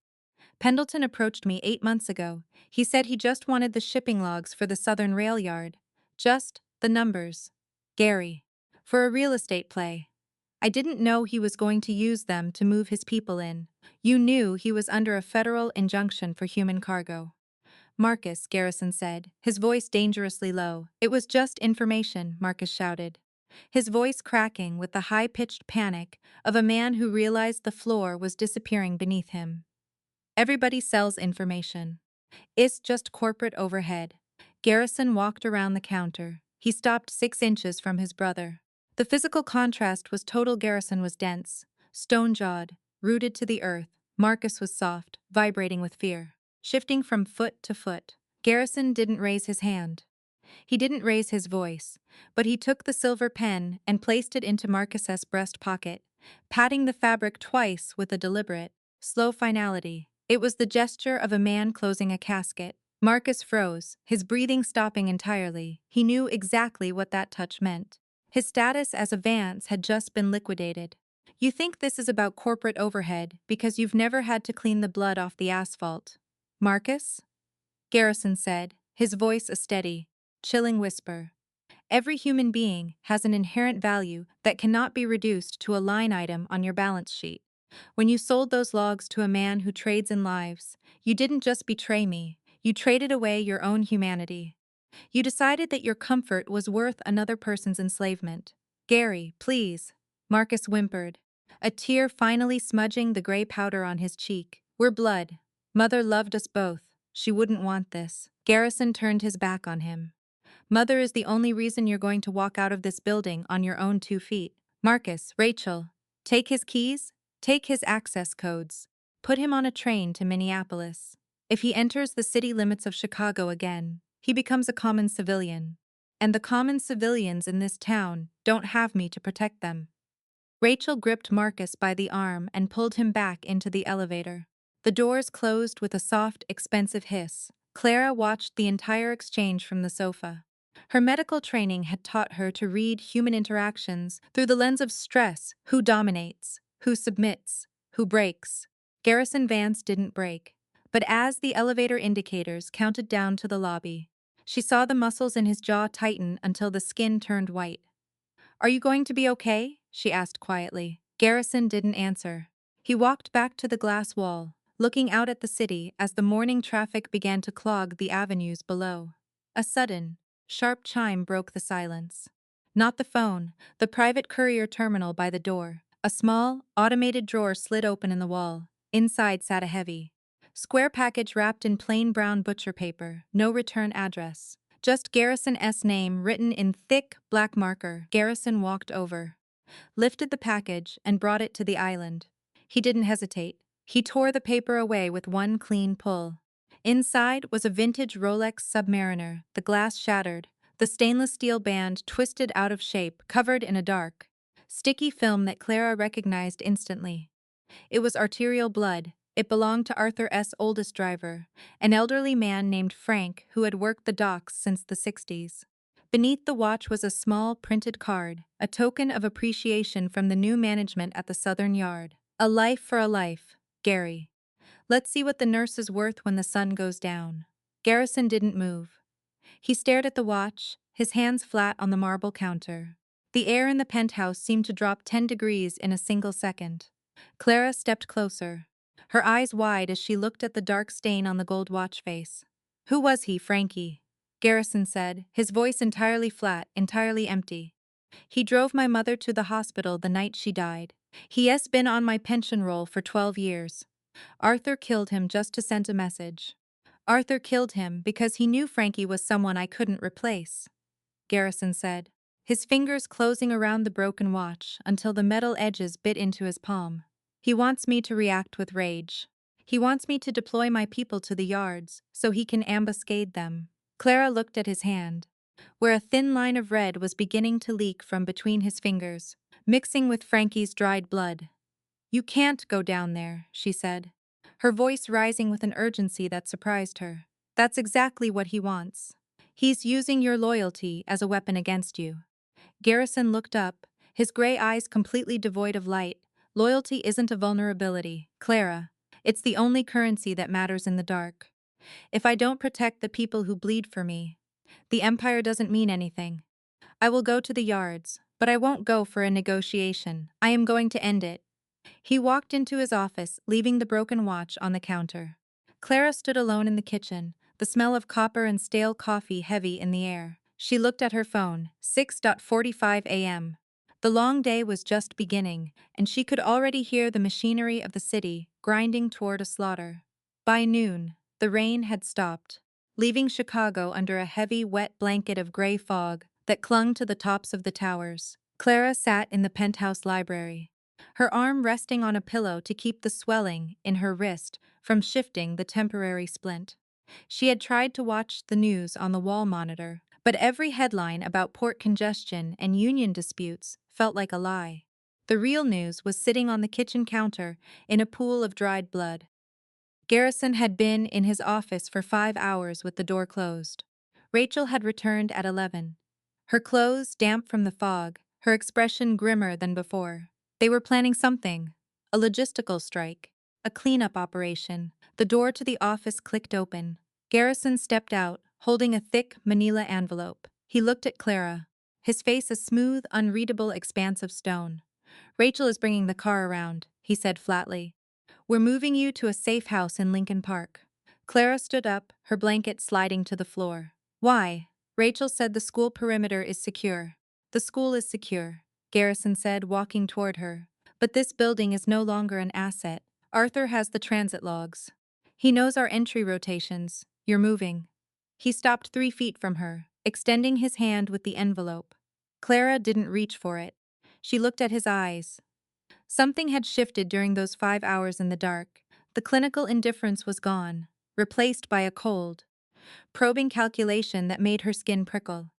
Pendleton approached me 8 months ago. He said he just wanted the shipping logs for the Southern Rail Yard. Just the numbers. Gary. For a real estate play. I didn't know he was going to use them to move his people in. You knew he was under a federal injunction for human cargo. Marcus, Garrison said, his voice dangerously low. It was just information, Marcus shouted, his voice cracking with the high-pitched panic of a man who realized the floor was disappearing beneath him. Everybody sells information. It's just corporate overhead. Garrison walked around the counter. He stopped 6 inches from his brother. The physical contrast was total. Garrison was dense, stone-jawed, rooted to the earth. Marcus was soft, vibrating with fear. Shifting from foot to foot, Garrison didn't raise his hand. He didn't raise his voice, but he took the silver pen and placed it into Marcus's breast pocket, patting the fabric twice with a deliberate, slow finality. It was the gesture of a man closing a casket. Marcus froze, his breathing stopping entirely. He knew exactly what that touch meant. His status as a Vance had just been liquidated. You think this is about corporate overhead because you've never had to clean the blood off the asphalt. Marcus? Garrison said, his voice a steady, chilling whisper. Every human being has an inherent value that cannot be reduced to a line item on your balance sheet. When you sold those logs to a man who trades in lives, you didn't just betray me, you traded away your own humanity. You decided that your comfort was worth another person's enslavement. Gary, please. Marcus whimpered, a tear finally smudging the gray powder on his cheek. We're blood. Mother loved us both. She wouldn't want this. Garrison turned his back on him. Mother is the only reason you're going to walk out of this building on your own 2 feet. Marcus, Rachel, take his keys, take his access codes, put him on a train to Minneapolis. If he enters the city limits of Chicago again, he becomes a common civilian. And the common civilians in this town don't have me to protect them. Rachel gripped Marcus by the arm and pulled him back into the elevator. The doors closed with a soft, expensive hiss. Clara watched the entire exchange from the sofa. Her medical training had taught her to read human interactions through the lens of stress: who dominates, who submits, who breaks. Garrison Vance didn't break. But as the elevator indicators counted down to the lobby, she saw the muscles in his jaw tighten until the skin turned white. Are you going to be okay? She asked quietly. Garrison didn't answer. He walked back to the glass wall, looking out at the city as the morning traffic began to clog the avenues below. A sudden, sharp chime broke the silence. Not the phone, the private courier terminal by the door. A small, automated drawer slid open in the wall. Inside sat a heavy, square package wrapped in plain brown butcher paper, no return address. Just Garrison S. name written in thick, black marker. Garrison walked over, lifted the package, and brought it to the island. He didn't hesitate. He tore the paper away with one clean pull. Inside was a vintage Rolex Submariner, the glass shattered, the stainless steel band twisted out of shape, covered in a dark, sticky film that Clara recognized instantly. It was arterial blood. It belonged to Arthur S. oldest driver, an elderly man named Frank who had worked the docks since the 60s. Beneath the watch was a small printed card, a token of appreciation from the new management at the Southern Yard. A life for a life, Gary. Let's see what the nurse is worth when the sun goes down. Garrison didn't move. He stared at the watch, his hands flat on the marble counter. The air in the penthouse seemed to drop 10 degrees in a single second. Clara stepped closer, her eyes wide as she looked at the dark stain on the gold watch face. Who was he, Frankie? Garrison said, his voice entirely flat, entirely empty. He drove my mother to the hospital the night she died. He has been on my pension roll for 12 years. Arthur killed him just to send a message. Arthur killed him because he knew Frankie was someone I couldn't replace, Garrison said, his fingers closing around the broken watch until the metal edges bit into his palm. He wants me to react with rage. He wants me to deploy my people to the yards so he can ambuscade them. Clara looked at his hand, where a thin line of red was beginning to leak from between his fingers, mixing with Frankie's dried blood. You can't go down there, she said, her voice rising with an urgency that surprised her. That's exactly what he wants. He's using your loyalty as a weapon against you. Garrison looked up, his gray eyes completely devoid of light. Loyalty isn't a vulnerability, Clara. It's the only currency that matters in the dark. If I don't protect the people who bleed for me, the Empire doesn't mean anything. I will go to the yards, but I won't go for a negotiation. I am going to end it. He walked into his office, leaving the broken watch on the counter. Clara stood alone in the kitchen, the smell of copper and stale coffee heavy in the air. She looked at her phone, 6:45 a.m. The long day was just beginning, and she could already hear the machinery of the city grinding toward a slaughter. By noon, the rain had stopped, leaving Chicago under a heavy, wet blanket of gray fog that clung to the tops of the towers. Clara sat in the penthouse library, her arm resting on a pillow to keep the swelling in her wrist from shifting the temporary splint. She had tried to watch the news on the wall monitor, but every headline about port congestion and union disputes felt like a lie. The real news was sitting on the kitchen counter in a pool of dried blood. Garrison had been in his office for 5 hours with the door closed. Rachel had returned at 11. Her clothes damp from the fog, her expression grimmer than before. They were planning something. A logistical strike. A cleanup operation. The door to the office clicked open. Garrison stepped out, holding a thick manila envelope. He looked at Clara. His face a smooth, unreadable expanse of stone. "Rachel is bringing the car around," he said flatly. "We're moving you to a safe house in Lincoln Park." Clara stood up, her blanket sliding to the floor. "Why?" "Rachel said the school perimeter is secure." "The school is secure," Garrison said, walking toward her. "But this building is no longer an asset. Arthur has the transit logs. He knows our entry rotations. You're moving." He stopped 3 feet from her, extending his hand with the envelope. Clara didn't reach for it. She looked at his eyes. Something had shifted during those 5 hours in the dark. The clinical indifference was gone, replaced by a cold, probing calculation that made her skin prickle.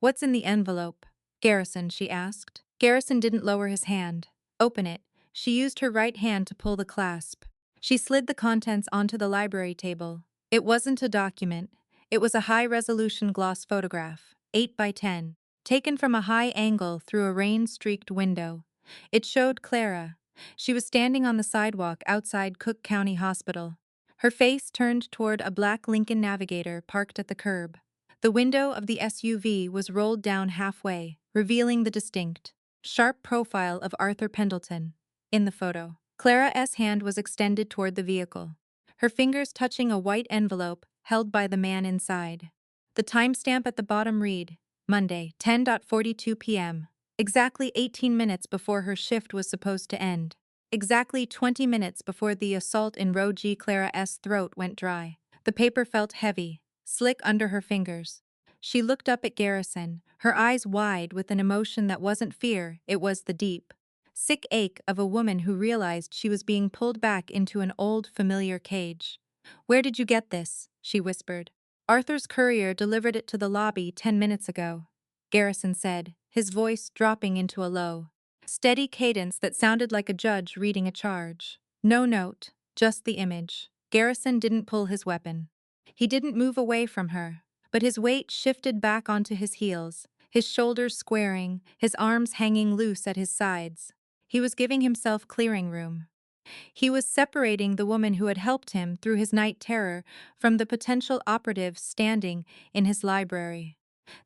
"What's in the envelope?" "Garrison," she asked. Garrison didn't lower his hand. "Open it." She used her right hand to pull the clasp. She slid the contents onto the library table. It wasn't a document. It was a high-resolution gloss photograph, 8 by 10, taken from a high angle through a rain-streaked window. It showed Clara. She was standing on the sidewalk outside Cook County Hospital. Her face turned toward a black Lincoln Navigator parked at the curb. The window of the SUV was rolled down halfway, revealing the distinct, sharp profile of Arthur Pendleton. In the photo, Clara's hand was extended toward the vehicle, her fingers touching a white envelope held by the man inside. The timestamp at the bottom read, Monday, 10:42 p.m., exactly 18 minutes before her shift was supposed to end. Exactly 20 minutes before the assault in Row G. Clara's throat went dry. The paper felt heavy, slick under her fingers. She looked up at Garrison, her eyes wide with an emotion that wasn't fear, it was the deep, sick ache of a woman who realized she was being pulled back into an old, familiar cage. "Where did you get this?" she whispered. "Arthur's courier delivered it to the lobby 10 minutes ago," Garrison said, his voice dropping into a low, steady cadence that sounded like a judge reading a charge. No note, just the image. Garrison didn't pull his weapon. He didn't move away from her, but his weight shifted back onto his heels, his shoulders squaring, his arms hanging loose at his sides. He was giving himself clearing room. He was separating the woman who had helped him through his night terror from the potential operative standing in his library.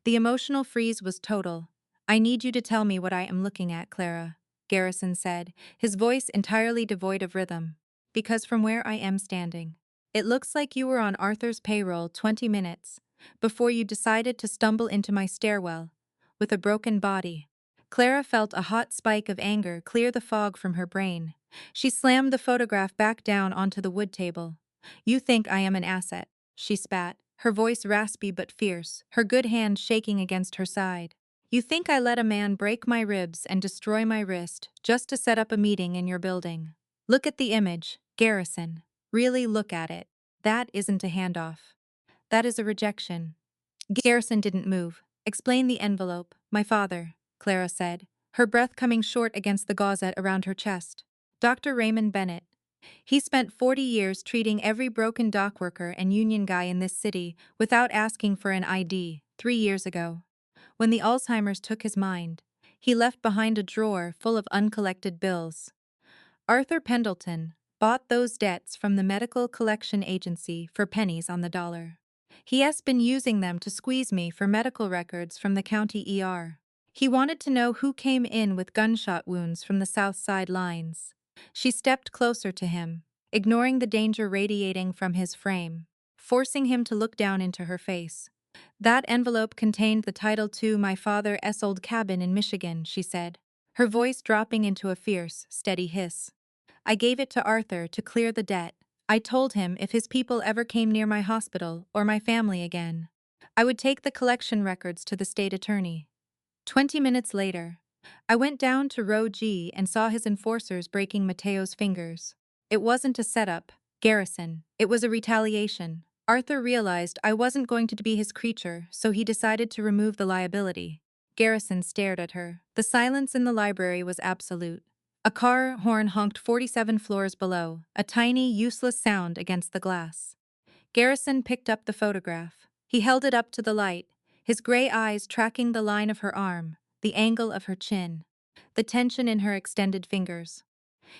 The emotional freeze was total. "I need you to tell me what I am looking at, Clara," Garrison said, his voice entirely devoid of rhythm. "Because from where I am standing, it looks like you were on Arthur's payroll 20 minutes before you decided to stumble into my stairwell with a broken body." Clara felt a hot spike of anger clear the fog from her brain. She slammed the photograph back down onto the wood table. "You think I am an asset," she spat, her voice raspy but fierce, her good hand shaking against her side. "You think I let a man break my ribs and destroy my wrist just to set up a meeting in your building. Look at the image, Garrison. Really look at it. That isn't a handoff. That is a rejection." Garrison didn't move. "Explain the envelope, my father," Clara said, her breath coming short against the gauze around her chest. "Dr. Raymond Bennett. He spent 40 years treating every broken dockworker and union guy in this city without asking for an ID, 3 years ago. When the Alzheimer's took his mind, he left behind a drawer full of uncollected bills. Arthur Pendleton bought those debts from the medical collection agency for pennies on the dollar. He has been using them to squeeze me for medical records from the county ER. He wanted to know who came in with gunshot wounds from the South Side lines." She stepped closer to him, ignoring the danger radiating from his frame, forcing him to look down into her face. "That envelope contained the title to my father's old cabin in Michigan," she said, her voice dropping into a fierce, steady hiss. "I gave it to Arthur to clear the debt. I told him if his people ever came near my hospital or my family again, I would take the collection records to the state attorney." 20 minutes later, I went down to Row G and saw his enforcers breaking Mateo's fingers. It wasn't a setup, Garrison. It was a retaliation. Arthur realized I wasn't going to be his creature, so he decided to remove the liability. Garrison stared at her. The silence in the library was absolute. A car horn honked 47 floors below, a tiny, useless sound against the glass. Garrison picked up the photograph. He held it up to the light, his gray eyes tracking the line of her arm, the angle of her chin, the tension in her extended fingers.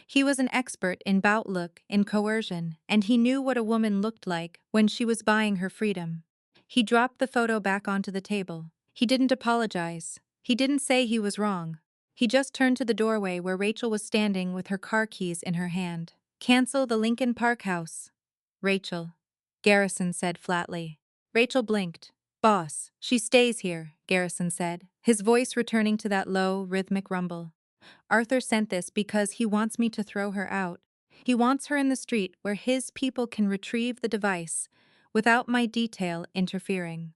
He was an expert in bout look, in coercion, and he knew what a woman looked like when she was buying her freedom. He dropped the photo back onto the table. He didn't apologize. He didn't say he was wrong. He just turned to the doorway where Rachel was standing with her car keys in her hand. Cancel the Lincoln Park house. Rachel. Garrison said flatly. Rachel blinked. Boss, she stays here, Garrison said, his voice returning to that low, rhythmic rumble. Arthur sent this because he wants me to throw her out. He wants her in the street where his people can retrieve the device without my detail interfering.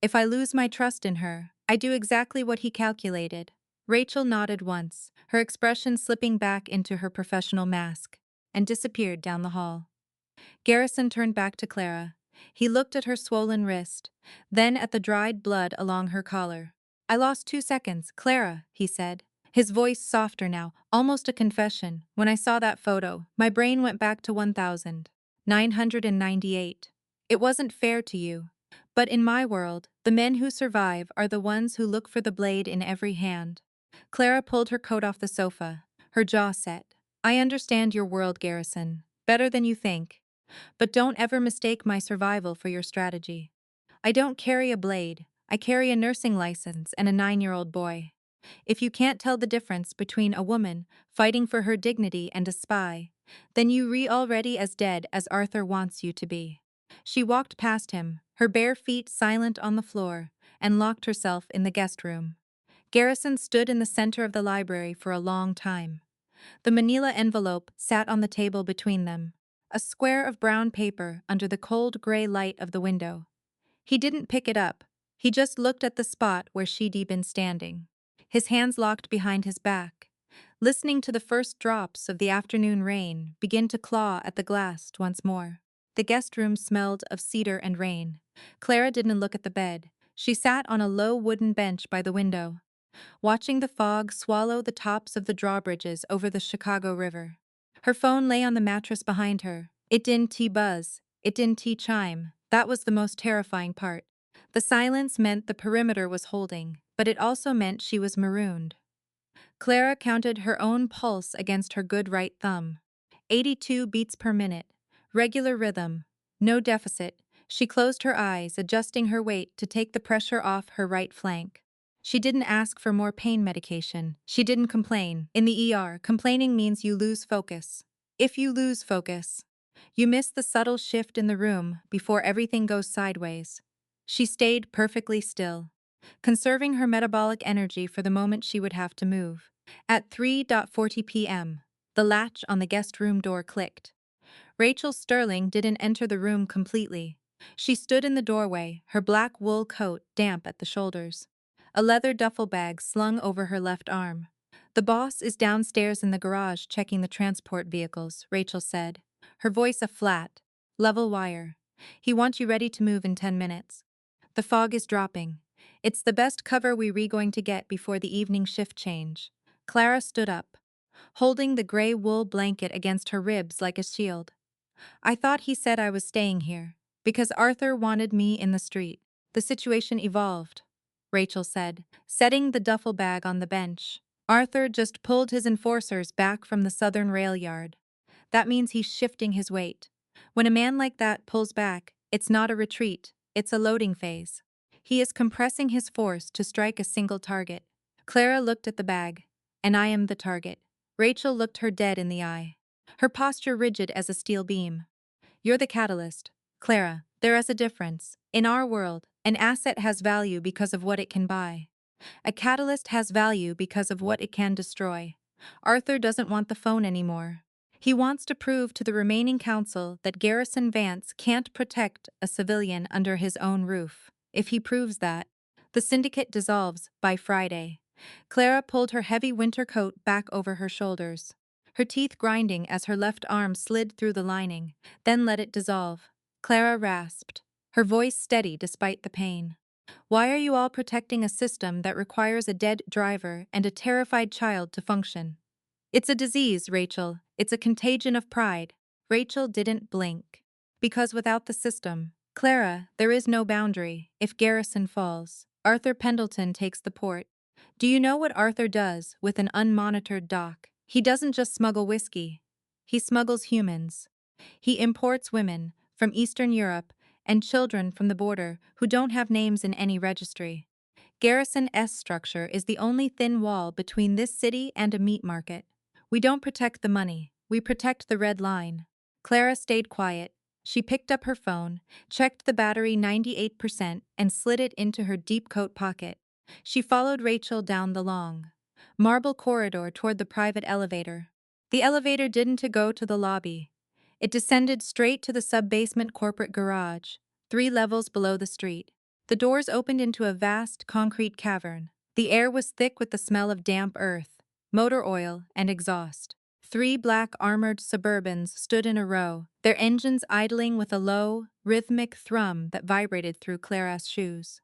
If I lose my trust in her, I do exactly what he calculated. Rachel nodded once, her expression slipping back into her professional mask, and disappeared down the hall. Garrison turned back to Clara. He looked at her swollen wrist, then at the dried blood along her collar. I lost 2 seconds, Clara, he said. His voice softer now, almost a confession. When I saw that photo, my brain went back to 1998. It wasn't fair to you. But in my world, the men who survive are the ones who look for the blade in every hand. Clara pulled her coat off the sofa, her jaw set. I understand your world, Garrison. Better than you think. But don't ever mistake my survival for your strategy. I don't carry a blade. I carry a nursing license and a 9-year-old boy. If you can't tell the difference between a woman fighting for her dignity and a spy, then you already as dead as Arthur wants you to be. She walked past him, her bare feet silent on the floor, and locked herself in the guest room. Garrison stood in the center of the library for a long time. The manila envelope sat on the table between them, a square of brown paper under the cold gray light of the window. He didn't pick it up. He just looked at the spot where she'd been standing, his hands locked behind his back, listening to the first drops of the afternoon rain begin to claw at the glass once more. The guest room smelled of cedar and rain. Clara didn't look at the bed. She sat on a low wooden bench by the window, watching the fog swallow the tops of the drawbridges over the Chicago River. Her phone lay on the mattress behind her. It didn't buzz. It didn't chime. That was the most terrifying part. The silence meant the perimeter was holding, but it also meant she was marooned. Clara counted her own pulse against her good right thumb. 82 beats per minute. Regular rhythm. No deficit. She closed her eyes, adjusting her weight to take the pressure off her right flank. She didn't ask for more pain medication. She didn't complain. In the ER, complaining means you lose focus. If you lose focus, you miss the subtle shift in the room before everything goes sideways. She stayed perfectly still, conserving her metabolic energy for the moment she would have to move. At 3:40 p.m., the latch on the guest room door clicked. Rachel Sterling didn't enter the room completely. She stood in the doorway, her black wool coat damp at the shoulders, a leather duffel bag slung over her left arm. The boss is downstairs in the garage checking the transport vehicles, Rachel said, her voice a flat, level wire. He wants you ready to move in 10 minutes. The fog is dropping. It's the best cover we're going to get before the evening shift change. Clara stood up, holding the gray wool blanket against her ribs like a shield. I thought he said I was staying here, because Arthur wanted me in the street. The situation evolved, Rachel said, setting the duffel bag on the bench. Arthur just pulled his enforcers back from the southern rail yard. That means he's shifting his weight. When a man like that pulls back, it's not a retreat, it's a loading phase. He is compressing his force to strike a single target. Clara looked at the bag. And I am the target. Rachel looked her dead in the eye, her posture rigid as a steel beam. You're the catalyst. Clara, there is a difference. In our world, an asset has value because of what it can buy. A catalyst has value because of what it can destroy. Arthur doesn't want the phone anymore. He wants to prove to the remaining council that Garrison Vance can't protect a civilian under his own roof. If he proves that, the syndicate dissolves by Friday. Clara pulled her heavy winter coat back over her shoulders, her teeth grinding as her left arm slid through the lining, then let it dissolve. Clara rasped, her voice steady despite the pain. Why are you all protecting a system that requires a dead driver and a terrified child to function? It's a disease, Rachel. It's a contagion of pride. Rachel didn't blink. Because without the system, Clara, there is no boundary. If Garrison falls, Arthur Pendleton takes the port. Do you know what Arthur does with an unmonitored dock? He doesn't just smuggle whiskey. He smuggles humans. He imports women from Eastern Europe and children from the border who don't have names in any registry. Garrison S structure is the only thin wall between this city and a meat market. We don't protect the money, we protect the red line. Clara stayed quiet. She picked up her phone, checked the battery 98%, and slid it into her deep coat pocket. She followed Rachel down the long, marble corridor toward the private elevator. The elevator didn't go to the lobby. It descended straight to the sub-basement corporate garage, 3 levels below the street. The doors opened into a vast concrete cavern. The air was thick with the smell of damp earth, motor oil, and exhaust. 3 black armored Suburbans stood in a row, their engines idling with a low, rhythmic thrum that vibrated through Clara's shoes.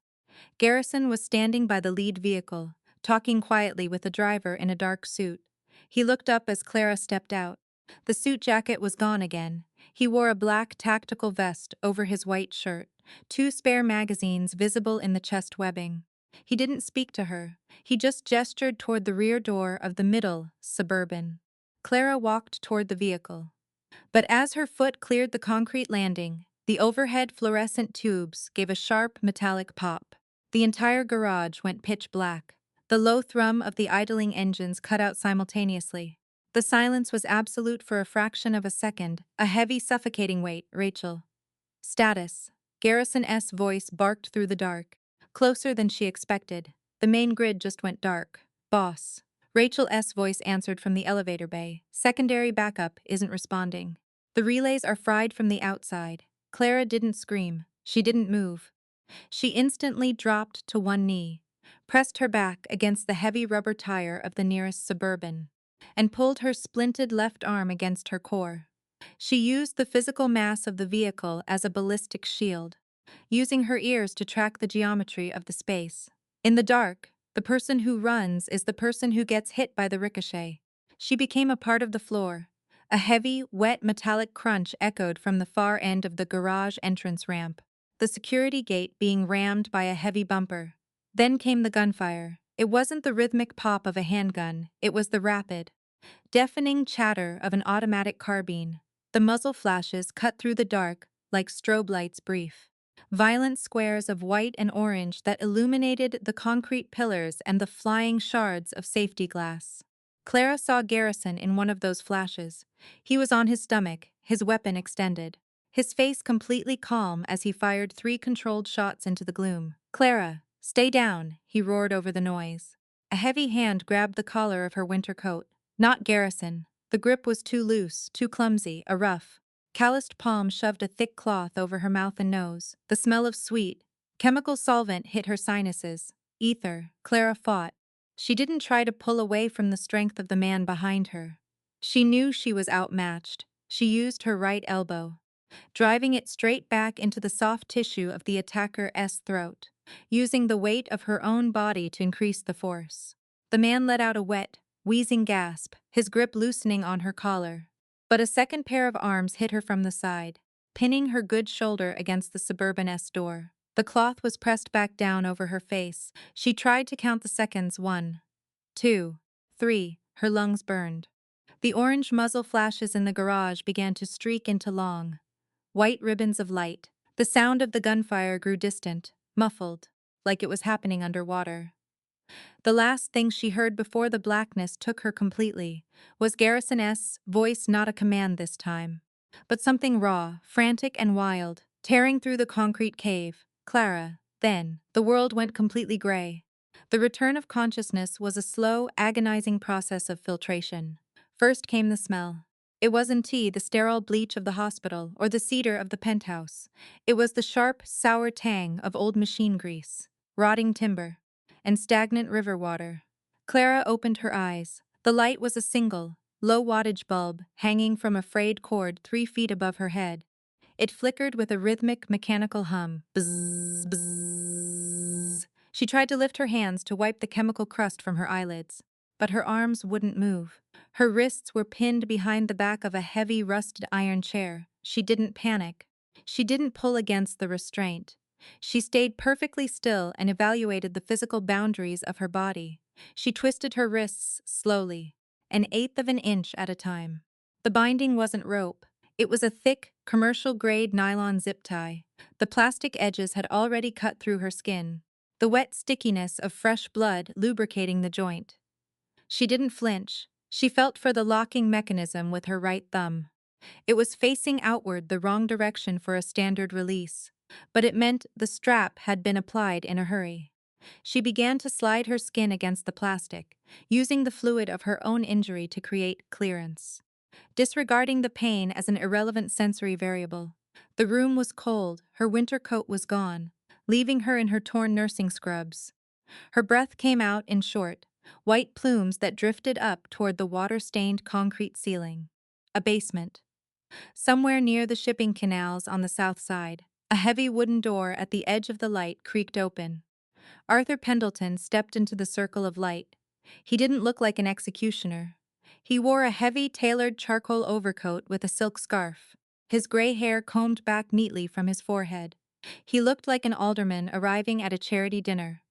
Garrison was standing by the lead vehicle, talking quietly with a driver in a dark suit. He looked up as Clara stepped out. The suit jacket was gone again. He wore a black tactical vest over his white shirt, 2 spare magazines visible in the chest webbing. He didn't speak to her. He just gestured toward the rear door of the middle Suburban. Clara walked toward the vehicle. But as her foot cleared the concrete landing, the overhead fluorescent tubes gave a sharp metallic pop. The entire garage went pitch black. The low thrum of the idling engines cut out simultaneously. The silence was absolute for a fraction of a second, a heavy, suffocating weight. Rachel. Status. Garrison S. voice barked through the dark. Closer than she expected. The main grid just went dark. Boss. Rachel S. voice answered from the elevator bay. Secondary backup isn't responding. The relays are fried from the outside. Clara didn't scream. She didn't move. She instantly dropped to one knee, pressed her back against the heavy rubber tire of the nearest Suburban, and pulled her splinted left arm against her core. She used the physical mass of the vehicle as a ballistic shield, using her ears to track the geometry of the space. In the dark, the person who runs is the person who gets hit by the ricochet. She became a part of the floor. A heavy, wet metallic crunch echoed from the far end of the garage entrance ramp, the security gate being rammed by a heavy bumper. Then came the gunfire. It wasn't the rhythmic pop of a handgun, it was the rapid, deafening chatter of an automatic carbine. The muzzle flashes cut through the dark like strobe lights brief. Violent squares of white and orange that illuminated the concrete pillars and the flying shards of safety glass. Clara saw Garrison in one of those flashes. He was on his stomach, his weapon extended. His face completely calm as he fired 3 controlled shots into the gloom. Clara, stay down, he roared over the noise. A heavy hand grabbed the collar of her winter coat. Not Garrison. The grip was too loose, too clumsy, a rough, calloused palm shoved a thick cloth over her mouth and nose. The smell of sweet, chemical solvent hit her sinuses. Ether. Clara fought. She didn't try to pull away from the strength of the man behind her. She knew she was outmatched. She used her right elbow, driving it straight back into the soft tissue of the attacker's throat, using the weight of her own body to increase the force. The man let out a wet, wheezing gasp, his grip loosening on her collar. But a second pair of arms hit her from the side, pinning her good shoulder against the Suburban-S door. The cloth was pressed back down over her face. She tried to count the seconds. 1, 2, 3. Her lungs burned. The orange muzzle flashes in the garage began to streak into long, white ribbons of light. The sound of the gunfire grew distant, muffled, like it was happening underwater. The last thing she heard before the blackness took her completely was Garrison's voice, not a command this time, but something raw, frantic and wild, tearing through the concrete cave. Clara. Then, the world went completely gray. The return of consciousness was a slow, agonizing process of filtration. First came the smell. It wasn't tea, the sterile bleach of the hospital, or the cedar of the penthouse. It was the sharp, sour tang of old machine grease, rotting timber, and stagnant river water. Clara opened her eyes. The light was a single, low-wattage bulb hanging from a frayed cord 3 feet above her head. It flickered with a rhythmic, mechanical hum. Bzzz, bzzz. She tried to lift her hands to wipe the chemical crust from her eyelids. but her arms wouldn't move. Her wrists were pinned behind the back of a heavy rusted iron chair. She didn't panic. She didn't pull against the restraint. She stayed perfectly still and evaluated the physical boundaries of her body. She twisted her wrists slowly, an eighth of an inch at a time. The binding wasn't rope. It was a thick, commercial-grade nylon zip tie. The plastic edges had already cut through her skin, the wet stickiness of fresh blood lubricating the joint. She didn't flinch. She felt for the locking mechanism with her right thumb. It was facing outward, the wrong direction for a standard release, but it meant the strap had been applied in a hurry. She began to slide her skin against the plastic, using the fluid of her own injury to create clearance, disregarding the pain as an irrelevant sensory variable. The room was cold, her winter coat was gone, leaving her in her torn nursing scrubs. Her breath came out in short, white plumes that drifted up toward the water-stained concrete ceiling. A basement. Somewhere near the shipping canals on the south side, a heavy wooden door at the edge of the light creaked open. Arthur Pendleton stepped into the circle of light. He didn't look like an executioner. He wore a heavy, tailored charcoal overcoat with a silk scarf, his gray hair combed back neatly from his forehead. He looked like an alderman arriving at a charity dinner.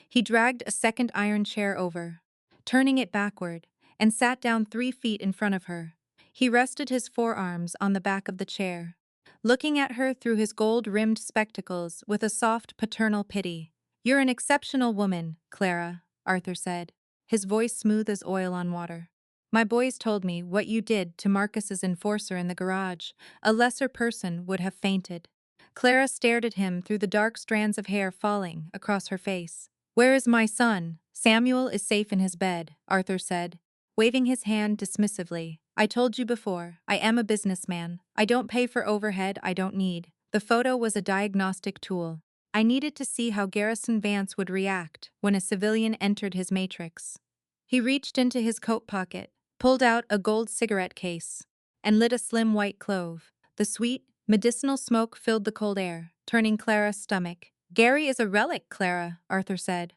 He dragged a second iron chair over, turning it backward, and sat down 3 feet in front of her. He rested his forearms on the back of the chair, looking at her through his gold-rimmed spectacles with a soft paternal pity. "You're an exceptional woman, Clara," Arthur said, his voice smooth as oil on water. "My boys told me what you did to Marcus's enforcer in the garage. A lesser person would have fainted." Clara stared at him through the dark strands of hair falling across her face. "Where is my son?" "Samuel is safe in his bed," Arthur said, waving his hand dismissively. "I told you before, I am a businessman. I don't pay for overhead I don't need." The photo was a diagnostic tool. I needed to see how Garrison Vance would react when a civilian entered his matrix. He reached into his coat pocket, pulled out a gold cigarette case, and lit a slim white clove. The sweet, medicinal smoke filled the cold air, turning Clara's stomach. "Gary is a relic, Clara," Arthur said,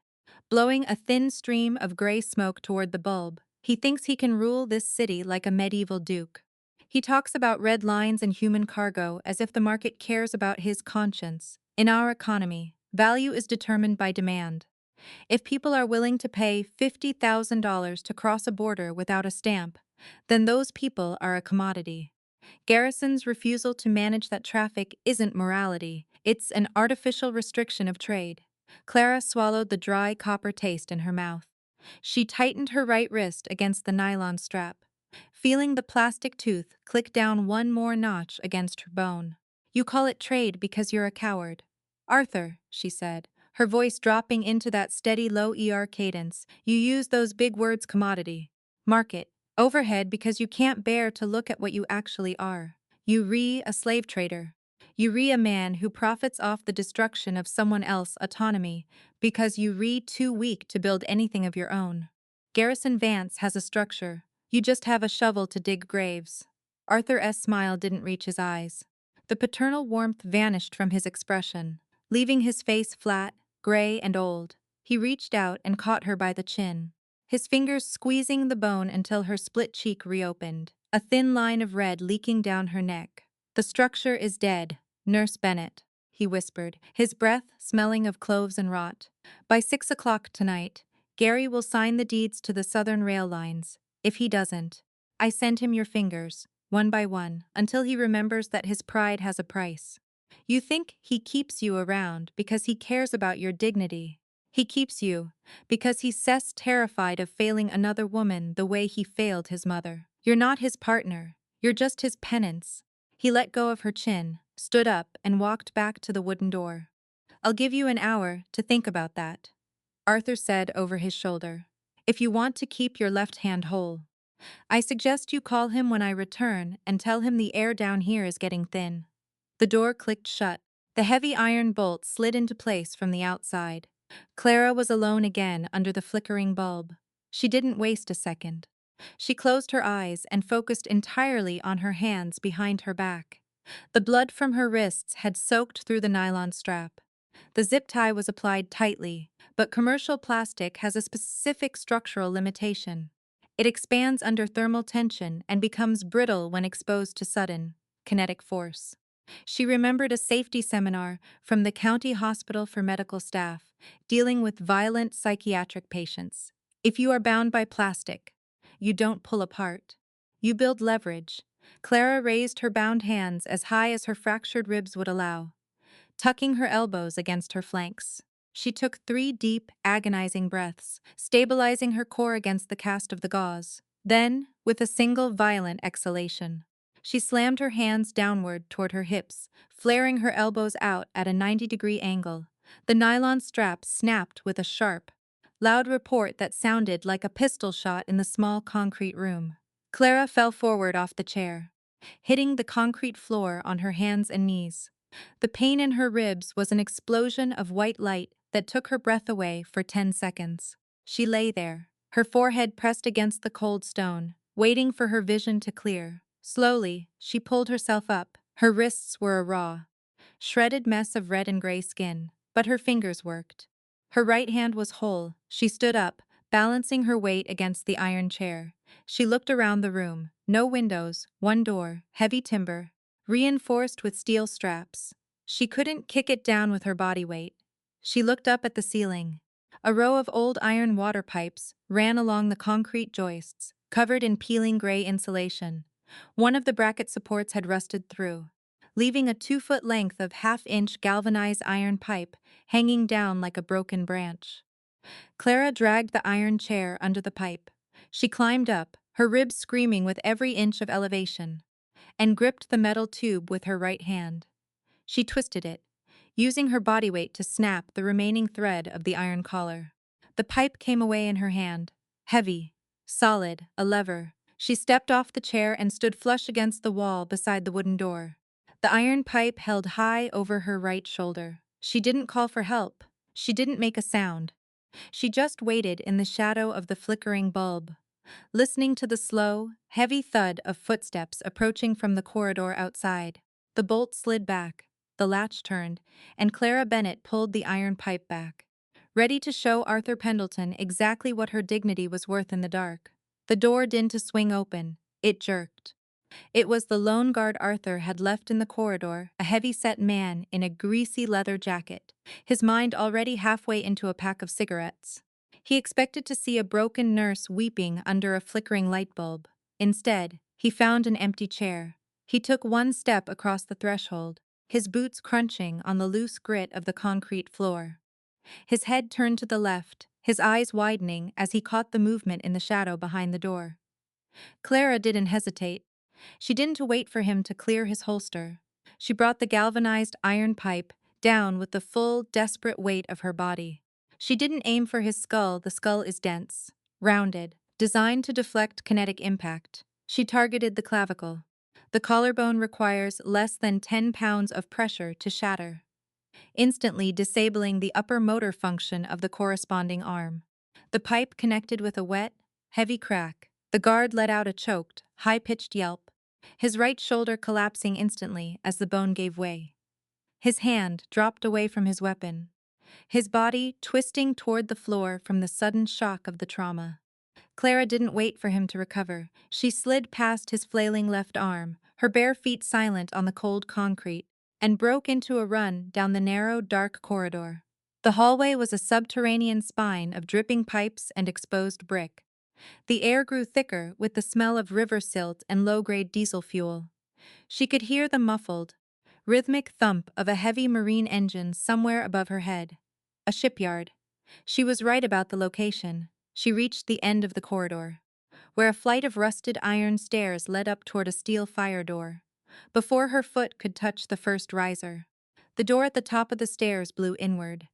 blowing a thin stream of gray smoke toward the bulb. "He thinks he can rule this city like a medieval duke. He talks about red lines and human cargo as if the market cares about his conscience. In our economy, value is determined by demand. If people are willing to pay $50,000 to cross a border without a stamp, then those people are a commodity. Garrison's refusal to manage that traffic isn't morality, it's an artificial restriction of trade." Clara swallowed the dry copper taste in her mouth. She tightened her right wrist against the nylon strap, feeling the plastic tooth click down one more notch against her bone. "You call it trade because you're a coward." "Arthur," she said, her voice dropping into that steady low ER cadence, "you use those big words commodity, market, overhead because you can't bear to look at what you actually are. You a slave trader. You a man who profits off the destruction of someone else's autonomy because you too weak to build anything of your own. Garrison Vance has a structure. You just have a shovel to dig graves." Arthur's smile didn't reach his eyes. The paternal warmth vanished from his expression, leaving his face flat, gray and old. He reached out and caught her by the chin, his fingers squeezing the bone until her split cheek reopened, a thin line of red leaking down her neck. "The structure is dead, Nurse Bennett," he whispered, his breath smelling of cloves and rot. "By 6 o'clock tonight, Gary will sign the deeds to the Southern rail lines. If he doesn't, I send him your fingers, one by one, until he remembers that his pride has a price. You think he keeps you around because he cares about your dignity. He keeps you because he's terrified of failing another woman the way he failed his mother. You're not his partner, you're just his penance." He let go of her chin, stood up, and walked back to the wooden door. "I'll give you an hour to think about that," Arthur said over his shoulder. "If you want to keep your left hand whole. I suggest you call him when I return and tell him the air down here is getting thin." The door clicked shut. The heavy iron bolt slid into place from the outside. Clara was alone again under the flickering bulb. She didn't waste a second. She closed her eyes and focused entirely on her hands behind her back. The blood from her wrists had soaked through the nylon strap. The zip tie was applied tightly, but commercial plastic has a specific structural limitation. It expands under thermal tension and becomes brittle when exposed to sudden, kinetic force. She remembered a safety seminar from the county hospital for medical staff dealing with violent psychiatric patients. If you are bound by plastic, you don't pull apart. You build leverage. Clara raised her bound hands as high as her fractured ribs would allow, tucking her elbows against her flanks. She took 3 deep, agonizing breaths, stabilizing her core against the cast of the gauze. Then, with a single violent exhalation, she slammed her hands downward toward her hips, flaring her elbows out at a 90-degree angle. The nylon strap snapped with a sharp, loud report that sounded like a pistol shot in the small concrete room. Clara fell forward off the chair, hitting the concrete floor on her hands and knees. The pain in her ribs was an explosion of white light that took her breath away for 10 seconds. She lay there, her forehead pressed against the cold stone, waiting for her vision to clear. Slowly, she pulled herself up. Her wrists were a raw, shredded mess of red and gray skin, but her fingers worked. Her right hand was whole. She stood up, balancing her weight against the iron chair. She looked around the room. No windows, one door, heavy timber, reinforced with steel straps. She couldn't kick it down with her body weight. She looked up at the ceiling. A row of old iron water pipes ran along the concrete joists, covered in peeling gray insulation. One of the bracket supports had rusted through, leaving a 2-foot length of half-inch galvanized iron pipe hanging down like a broken branch. Clara dragged the iron chair under the pipe. She climbed up, her ribs screaming with every inch of elevation, and gripped the metal tube with her right hand. She twisted it, using her body weight to snap the remaining thread of the iron collar. The pipe came away in her hand, heavy, solid, a lever. She stepped off the chair and stood flush against the wall beside the wooden door. The iron pipe held high over her right shoulder. She didn't call for help. She didn't make a sound. She just waited in the shadow of the flickering bulb, listening to the slow, heavy thud of footsteps approaching from the corridor outside. The bolt slid back, the latch turned, and Clara Bennett pulled the iron pipe back, ready to show Arthur Pendleton exactly what her dignity was worth in the dark. The door didn't swing open. It jerked. It was the lone guard Arthur had left in the corridor, a heavy-set man in a greasy leather jacket, his mind already halfway into a pack of cigarettes. He expected to see a broken nurse weeping under a flickering light bulb. Instead, he found an empty chair. He took one step across the threshold, his boots crunching on the loose grit of the concrete floor. His head turned to the left, his eyes widening as he caught the movement in the shadow behind the door. Clara didn't hesitate. She didn't wait for him to clear his holster. She brought the galvanized iron pipe down with the full, desperate weight of her body. She didn't aim for his skull. The skull is dense, rounded, designed to deflect kinetic impact. She targeted the clavicle. The collarbone requires less than 10 pounds of pressure to shatter, instantly disabling the upper motor function of the corresponding arm. The pipe connected with a wet, heavy crack. The guard let out a choked, high-pitched yelp, his right shoulder collapsing instantly as the bone gave way. His hand dropped away from his weapon, his body twisting toward the floor from the sudden shock of the trauma. Clara didn't wait for him to recover. She slid past his flailing left arm, her bare feet silent on the cold concrete, and broke into a run down the narrow, dark corridor. The hallway was a subterranean spine of dripping pipes and exposed brick. The air grew thicker with the smell of river silt and low-grade diesel fuel. She could hear the muffled, rhythmic thump of a heavy marine engine somewhere above her head. A shipyard. She was right about the location. She reached the end of the corridor, where a flight of rusted iron stairs led up toward a steel fire door. Before her foot could touch the first riser, the door at the top of the stairs blew inward.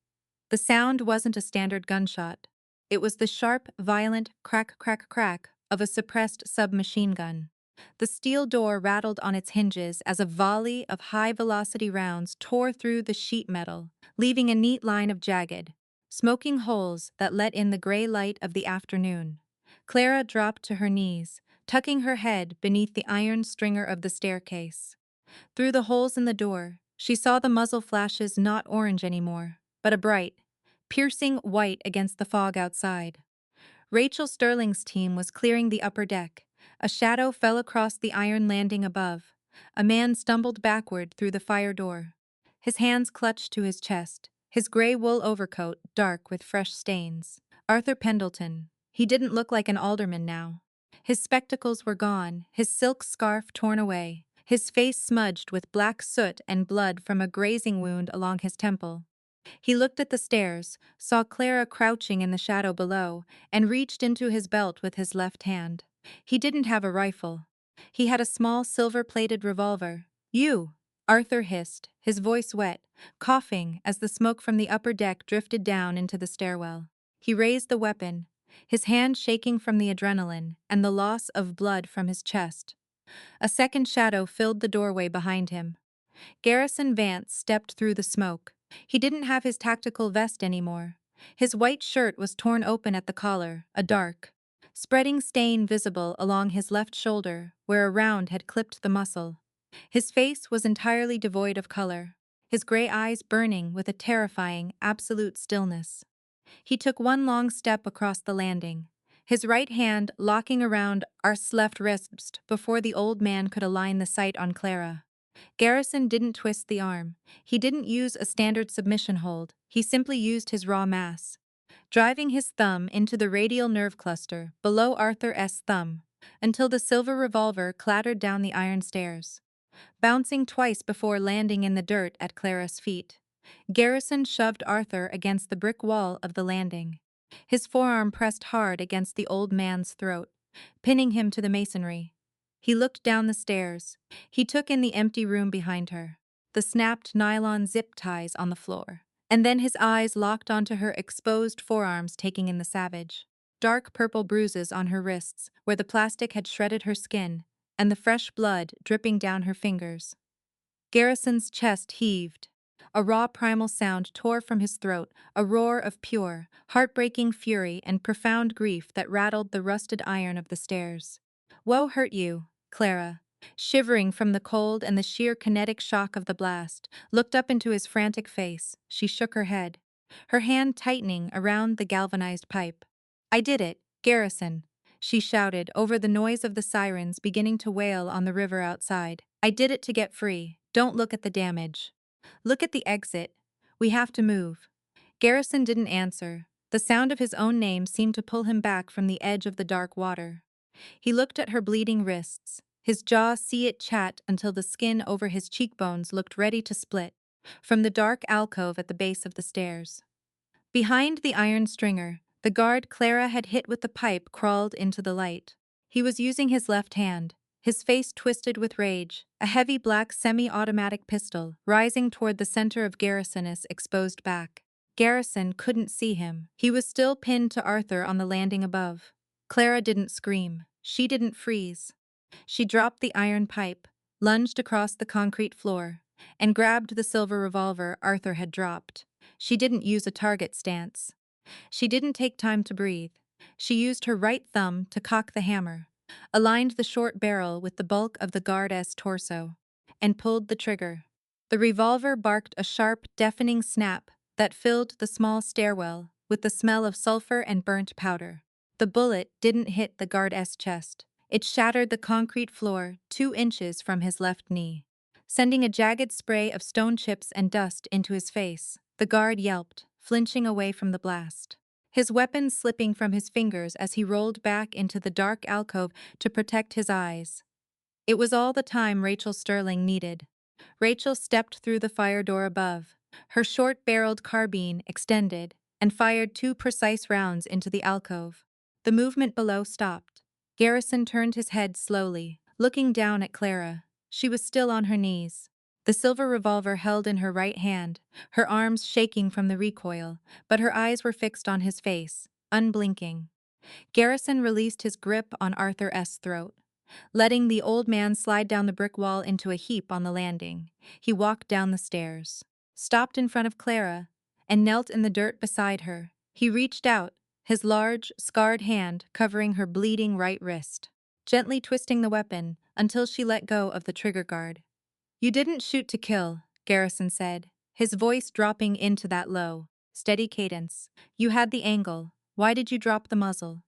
The sound wasn't a standard gunshot. It was the sharp, violent crack, crack, crack of a suppressed submachine gun. The steel door rattled on its hinges as a volley of high-velocity rounds tore through the sheet metal, leaving a neat line of jagged, smoking holes that let in the gray light of the afternoon. Clara dropped to her knees, tucking her head beneath the iron stringer of the staircase. Through the holes in the door, She saw the muzzle flashes not orange anymore, but a bright, piercing white against the fog outside. Rachel Sterling's team was clearing the upper deck. A shadow fell across the iron landing above. A man stumbled backward through the fire door. His hands clutched to his chest, his gray wool overcoat dark with fresh stains. Arthur Pendleton. He didn't look like an alderman now. His spectacles were gone, his silk scarf torn away, his face smudged with black soot and blood from a grazing wound along his temple. He looked at the stairs, saw Clara crouching in the shadow below, and reached into his belt with his left hand. He didn't have a rifle. He had a small silver-plated revolver. "You!" Arthur hissed, his voice wet, coughing as the smoke from the upper deck drifted down into the stairwell. He raised the weapon, his hand shaking from the adrenaline and the loss of blood from his chest. A second shadow filled the doorway behind him. Garrison Vance stepped through the smoke. He didn't have his tactical vest anymore. His white shirt was torn open at the collar, a dark, spreading stain visible along his left shoulder where a round had clipped the muscle. His face was entirely devoid of color, his gray eyes burning with a terrifying, absolute stillness. He took one long step across the landing, his right hand locking around Arth's left wrist before the old man could align the sight on Clara. Garrison didn't twist the arm. He didn't use a standard submission hold. He simply used his raw mass, driving his thumb into the radial nerve cluster below Arthur's thumb until the silver revolver clattered down the iron stairs, bouncing twice before landing in the dirt at Clara's feet. Garrison shoved Arthur against the brick wall of the landing. His forearm pressed hard against the old man's throat, pinning him to the masonry. He looked down the stairs. He took in the empty room behind her, the snapped nylon zip ties on the floor. And then his eyes locked onto her exposed forearms, taking in the savage, dark purple bruises on her wrists where the plastic had shredded her skin, and the fresh blood dripping down her fingers. Garrison's chest heaved. A raw primal sound tore from his throat, a roar of pure, heartbreaking fury and profound grief that rattled the rusted iron of the stairs. "What hurt you?" Clara, shivering from the cold and the sheer kinetic shock of the blast, looked up into his frantic face. She shook her head, her hand tightening around the galvanized pipe. "I did it, Garrison," she shouted over the noise of the sirens beginning to wail on the river outside. "I did it to get free. Don't look at the damage. Look at the exit. We have to move." Garrison didn't answer. The sound of his own name seemed to pull him back from the edge of the dark water. He looked at her bleeding wrists, his jaw see it chat until the skin over his cheekbones looked ready to split, from the dark alcove at the base of the stairs. Behind the iron stringer, the guard Clara had hit with the pipe crawled into the light. He was using his left hand, his face twisted with rage, a heavy black semi-automatic pistol rising toward the center of Garrison's exposed back. Garrison couldn't see him. He was still pinned to Arthur on the landing above. Clara didn't scream. She didn't freeze. She dropped the iron pipe, lunged across the concrete floor, and grabbed the silver revolver Arthur had dropped. She didn't use a target stance. She didn't take time to breathe. She used her right thumb to cock the hammer, aligned the short barrel with the bulk of the guard's torso, and pulled the trigger. The revolver barked a sharp, deafening snap that filled the small stairwell with the smell of sulfur and burnt powder. The bullet didn't hit the guard's chest. It shattered the concrete floor 2 inches from his left knee, sending a jagged spray of stone chips and dust into his face. The guard yelped, flinching away from the blast, his weapon slipping from his fingers as he rolled back into the dark alcove to protect his eyes. It was all the time Rachel Sterling needed. Rachel stepped through the fire door above, her short-barreled carbine extended, and fired 2 precise rounds into the alcove. The movement below stopped. Garrison turned his head slowly, looking down at Clara. She was still on her knees, the silver revolver held in her right hand, her arms shaking from the recoil, but her eyes were fixed on his face, unblinking. Garrison released his grip on Arthur's throat, letting the old man slide down the brick wall into a heap on the landing. He walked down the stairs, stopped in front of Clara, and knelt in the dirt beside her. He reached out, his large, scarred hand covering her bleeding right wrist, gently twisting the weapon until she let go of the trigger guard. "You didn't shoot to kill," Garrison said, his voice dropping into that low, steady cadence. You had the angle. Why did you drop the muzzle?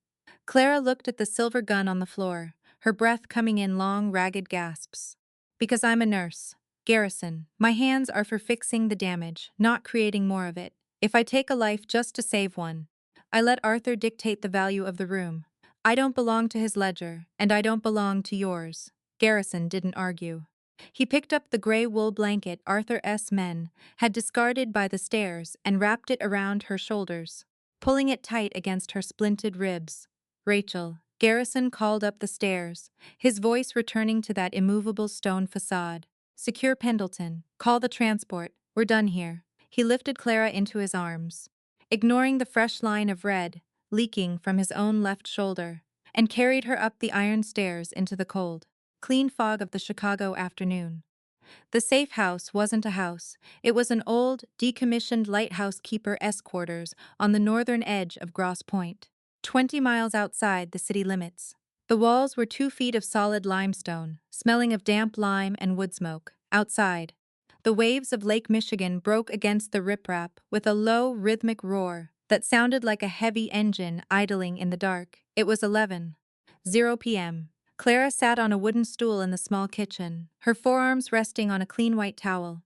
Clara looked at the silver gun on the floor, her breath coming in long, ragged gasps. Because I'm a nurse. Garrison, my hands are for fixing the damage, not creating more of it. If I take a life just to save one, I let Arthur dictate the value of the room. I don't belong to his ledger, and I don't belong to yours. Garrison didn't argue. He picked up the gray wool blanket Arthur's men had discarded by the stairs and wrapped it around her shoulders, pulling it tight against her splinted ribs. Rachel, Garrison called up the stairs, his voice returning to that immovable stone facade. Secure Pendleton, call the transport, we're done here. He lifted Clara into his arms, ignoring the fresh line of red leaking from his own left shoulder, and carried her up the iron stairs into the cold, clean fog of the Chicago afternoon. The safe house wasn't a house, it was an old, decommissioned lighthouse keeper's quarters on the northern edge of Grosse Pointe, 20 miles outside the city limits. The walls were 2 feet of solid limestone, smelling of damp lime and wood smoke. Outside, the waves of Lake Michigan broke against the riprap with a low, rhythmic roar that sounded like a heavy engine idling in the dark. It was 11:00 p.m. Clara sat on a wooden stool in the small kitchen, her forearms resting on a clean white towel.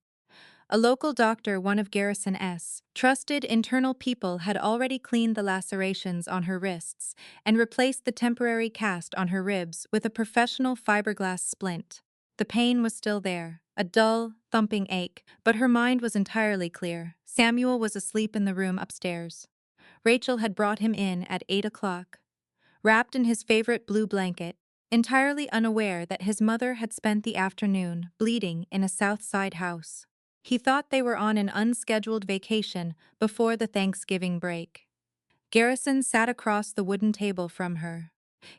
A local doctor, one of Garrison's trusted internal people, had already cleaned the lacerations on her wrists and replaced the temporary cast on her ribs with a professional fiberglass splint. The pain was still there, a dull, thumping ache, but her mind was entirely clear. Samuel was asleep in the room upstairs. Rachel had brought him in at 8 o'clock, wrapped in his favorite blue blanket, entirely unaware that his mother had spent the afternoon bleeding in a South Side house. He thought they were on an unscheduled vacation before the Thanksgiving break. Garrison sat across the wooden table from her.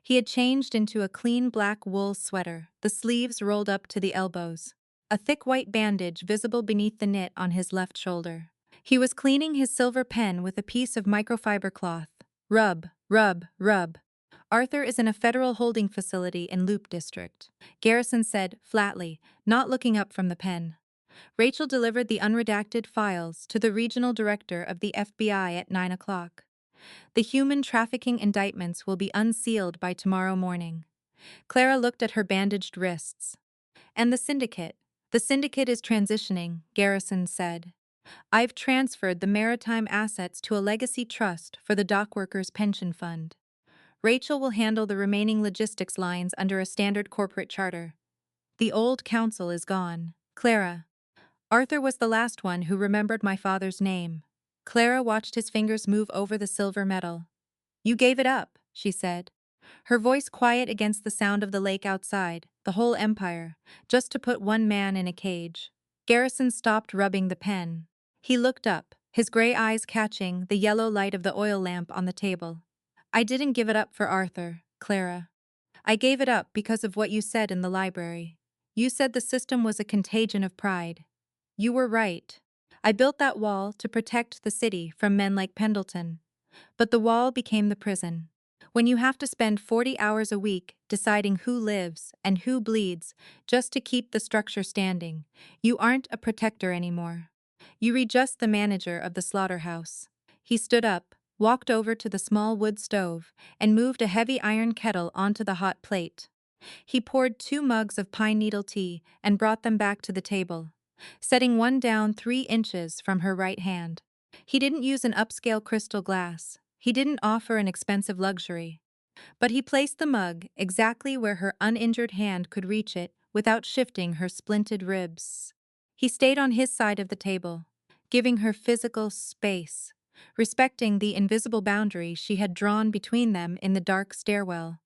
He had changed into a clean black wool sweater, the sleeves rolled up to the elbows, a thick white bandage visible beneath the knit on his left shoulder. He was cleaning his silver pen with a piece of microfiber cloth. Rub, rub, rub. Arthur is in a federal holding facility in Loop District, Garrison said flatly, not looking up from the pen. Rachel delivered the unredacted files to the regional director of the FBI at 9 o'clock. The human trafficking indictments will be unsealed by tomorrow morning. Clara looked at her bandaged wrists. And the syndicate? The syndicate is transitioning, Garrison said. I've transferred the maritime assets to a legacy trust for the dockworkers' pension fund. Rachel will handle the remaining logistics lines under a standard corporate charter. The old council is gone. Clara. Arthur was the last one who remembered my father's name. Clara watched his fingers move over the silver metal. You gave it up, she said, her voice quiet against the sound of the lake outside, the whole empire, just to put one man in a cage. Garrison stopped rubbing the pen. He looked up, his gray eyes catching the yellow light of the oil lamp on the table. I didn't give it up for Arthur, Clara. I gave it up because of what you said in the library. You said the system was a contagion of pride. You were right. I built that wall to protect the city from men like Pendleton. But the wall became the prison. When you have to spend 40 hours a week deciding who lives and who bleeds just to keep the structure standing, you aren't a protector anymore. You read just the manager of the slaughterhouse. He stood up, walked over to the small wood stove, and moved a heavy iron kettle onto the hot plate. He poured 2 mugs of pine needle tea and brought them back to the table, setting one down 3 inches from her right hand. He didn't use an upscale crystal glass. He didn't offer an expensive luxury. But he placed the mug exactly where her uninjured hand could reach it without shifting her splinted ribs. He stayed on his side of the table, giving her physical space, respecting the invisible boundary she had drawn between them in the dark stairwell.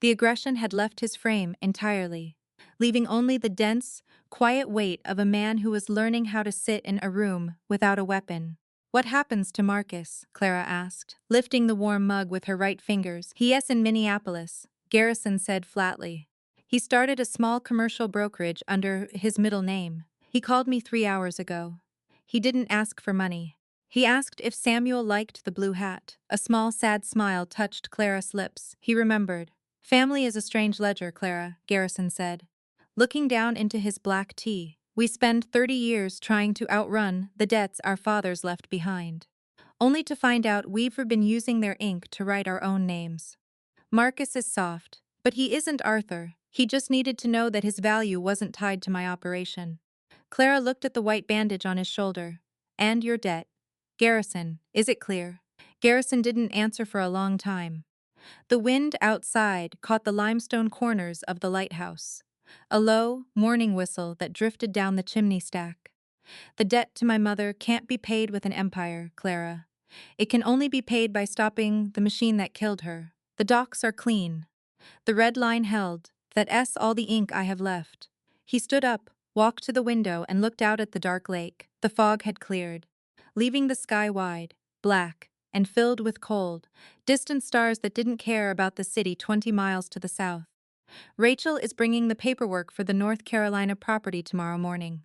The aggression had left his frame entirely, leaving only the dense, quiet weight of a man who was learning how to sit in a room without a weapon. What happens to Marcus? Clara asked, lifting the warm mug with her right fingers. He's in Minneapolis, Garrison said flatly. He started a small commercial brokerage under his middle name. He called me 3 hours ago. He didn't ask for money. He asked if Samuel liked the blue hat. A small, sad smile touched Clara's lips. He remembered. Family is a strange ledger, Clara, Garrison said, looking down into his black tea. We spend 30 years trying to outrun the debts our fathers left behind, only to find out we've been using their ink to write our own names. Marcus is soft, but he isn't Arthur. He just needed to know that his value wasn't tied to my operation. Clara looked at the white bandage on his shoulder. And your debt. Garrison, is it clear? Garrison didn't answer for a long time. The wind outside caught the limestone corners of the lighthouse. A low, morning whistle that drifted down the chimney stack. The debt to my mother can't be paid with an empire, Clara. It can only be paid by stopping the machine that killed her. The docks are clean. The red line held. That's all the ink I have left. He stood up, walked to the window, and looked out at the dark lake. The fog had cleared, leaving the sky wide, black, and filled with cold, distant stars that didn't care about the city 20 miles to the south. Rachel is bringing the paperwork for the North Carolina property tomorrow morning,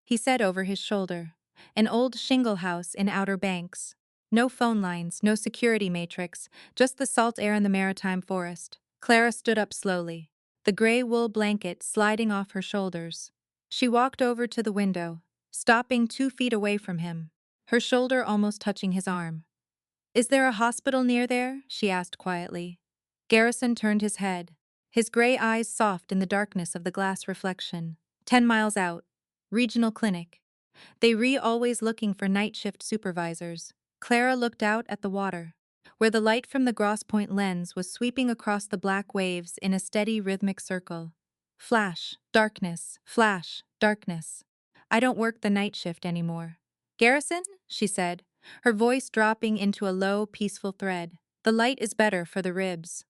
he said over his shoulder. An old shingle house in Outer Banks. No phone lines, no security matrix, just the salt air and the maritime forest. Clara stood up slowly, the gray wool blanket sliding off her shoulders. She walked over to the window, stopping 2 feet away from him, her shoulder almost touching his arm. Is there a hospital near there? She asked quietly. Garrison turned his head, his gray eyes soft in the darkness of the glass reflection. 10 miles out. Regional clinic. They always looking for night shift supervisors. Clara looked out at the water, where the light from the Grosse Pointe lens was sweeping across the black waves in a steady rhythmic circle. Flash, darkness, flash, darkness. I don't work the night shift anymore. Garrison? She said, her voice dropping into a low, peaceful thread. The light is better for the ribs.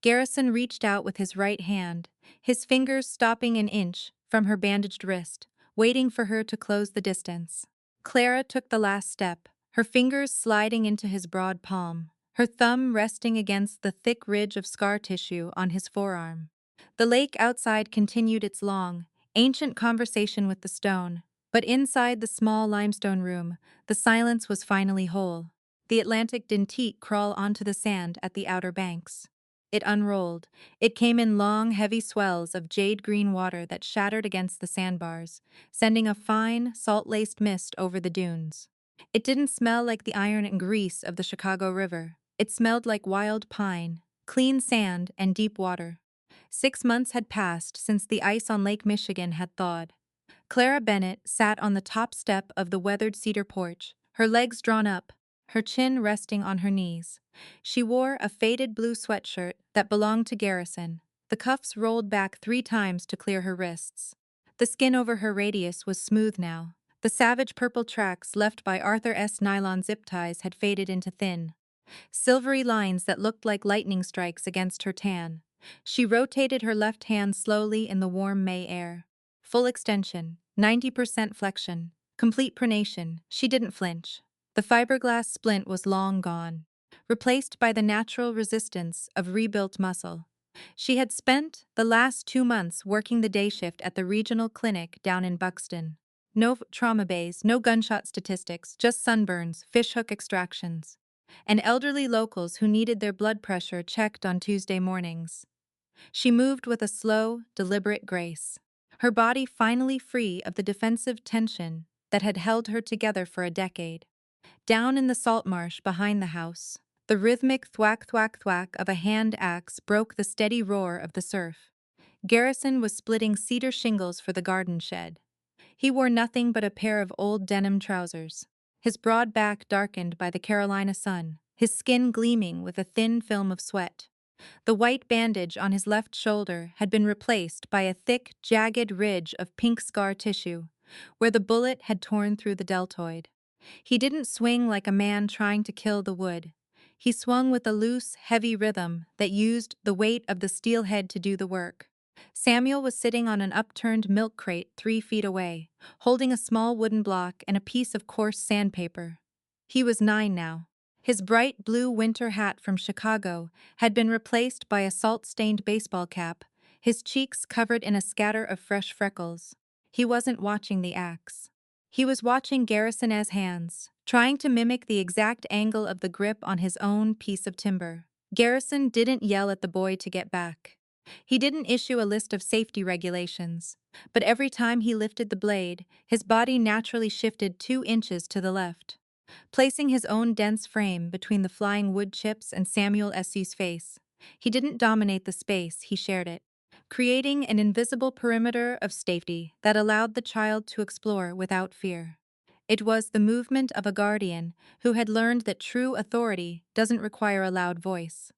Garrison reached out with his right hand, his fingers stopping an inch from her bandaged wrist, waiting for her to close the distance. Clara took the last step, her fingers sliding into his broad palm, her thumb resting against the thick ridge of scar tissue on his forearm. The lake outside continued its long, ancient conversation with the stone, but inside the small limestone room, the silence was finally whole. The Atlantic didn't crawl onto the sand at the Outer Banks. It unrolled. It came in long, heavy swells of jade-green water that shattered against the sandbars, sending a fine, salt-laced mist over the dunes. It didn't smell like the iron and grease of the Chicago River. It smelled like wild pine, clean sand, and deep water. 6 months had passed since the ice on Lake Michigan had thawed. Clara Bennett sat on the top step of the weathered cedar porch, her legs drawn up, her chin resting on her knees. She wore a faded blue sweatshirt that belonged to Garrison, the cuffs rolled back 3 times to clear her wrists. The skin over her radius was smooth now. The savage purple tracks left by Arthur S. nylon zip ties had faded into thin, silvery lines that looked like lightning strikes against her tan. She rotated her left hand slowly in the warm May air. Full extension, 90% flexion, complete pronation. She didn't flinch. The fiberglass splint was long gone, replaced by the natural resistance of rebuilt muscle. She had spent the last 2 months working the day shift at the regional clinic down in Buxton. No trauma bays, no gunshot statistics, just sunburns, fishhook extractions, and elderly locals who needed their blood pressure checked on Tuesday mornings. She moved with a slow, deliberate grace, her body finally free of the defensive tension that had held her together for a decade. Down in the salt marsh behind the house, the rhythmic thwack thwack thwack of a hand axe broke the steady roar of the surf. Garrison was splitting cedar shingles for the garden shed. He wore nothing but a pair of old denim trousers, his broad back darkened by the Carolina sun, his skin gleaming with a thin film of sweat. The white bandage on his left shoulder had been replaced by a thick, jagged ridge of pink scar tissue, where the bullet had torn through the deltoid. He didn't swing like a man trying to kill the wood. He swung with a loose, heavy rhythm that used the weight of the steel head to do the work. Samuel was sitting on an upturned milk crate 3 feet away, holding a small wooden block and a piece of coarse sandpaper. He was 9 now. His bright blue winter hat from Chicago had been replaced by a salt-stained baseball cap, his cheeks covered in a scatter of fresh freckles. He wasn't watching the axe. He was watching Garrison's hands, trying to mimic the exact angle of the grip on his own piece of timber. Garrison didn't yell at the boy to get back. He didn't issue a list of safety regulations, but every time he lifted the blade, his body naturally shifted 2 inches to the left, placing his own dense frame between the flying wood chips and Samuel S.U.'s face. He didn't dominate the space, he shared it, creating an invisible perimeter of safety that allowed the child to explore without fear. It was the movement of a guardian who had learned that true authority doesn't require a loud voice.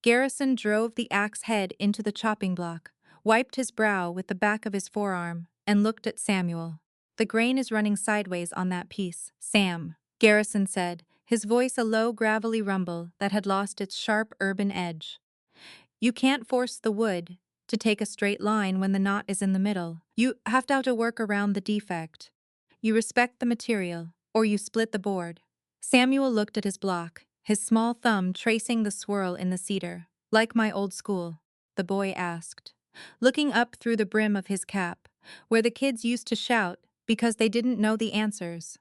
Garrison drove the axe head into the chopping block, wiped his brow with the back of his forearm, and looked at Samuel. "The grain is running sideways on that piece, Sam," Garrison said, his voice a low gravelly rumble that had lost its sharp urban edge. "You can't force the wood to take a straight line when the knot is in the middle. You have to work around the defect. You respect the material, or you split the board." Samuel looked at his block, his small thumb tracing the swirl in the cedar. "Like my old school?" the boy asked, looking up through the brim of his cap, where the kids used to shout because they didn't know the answers.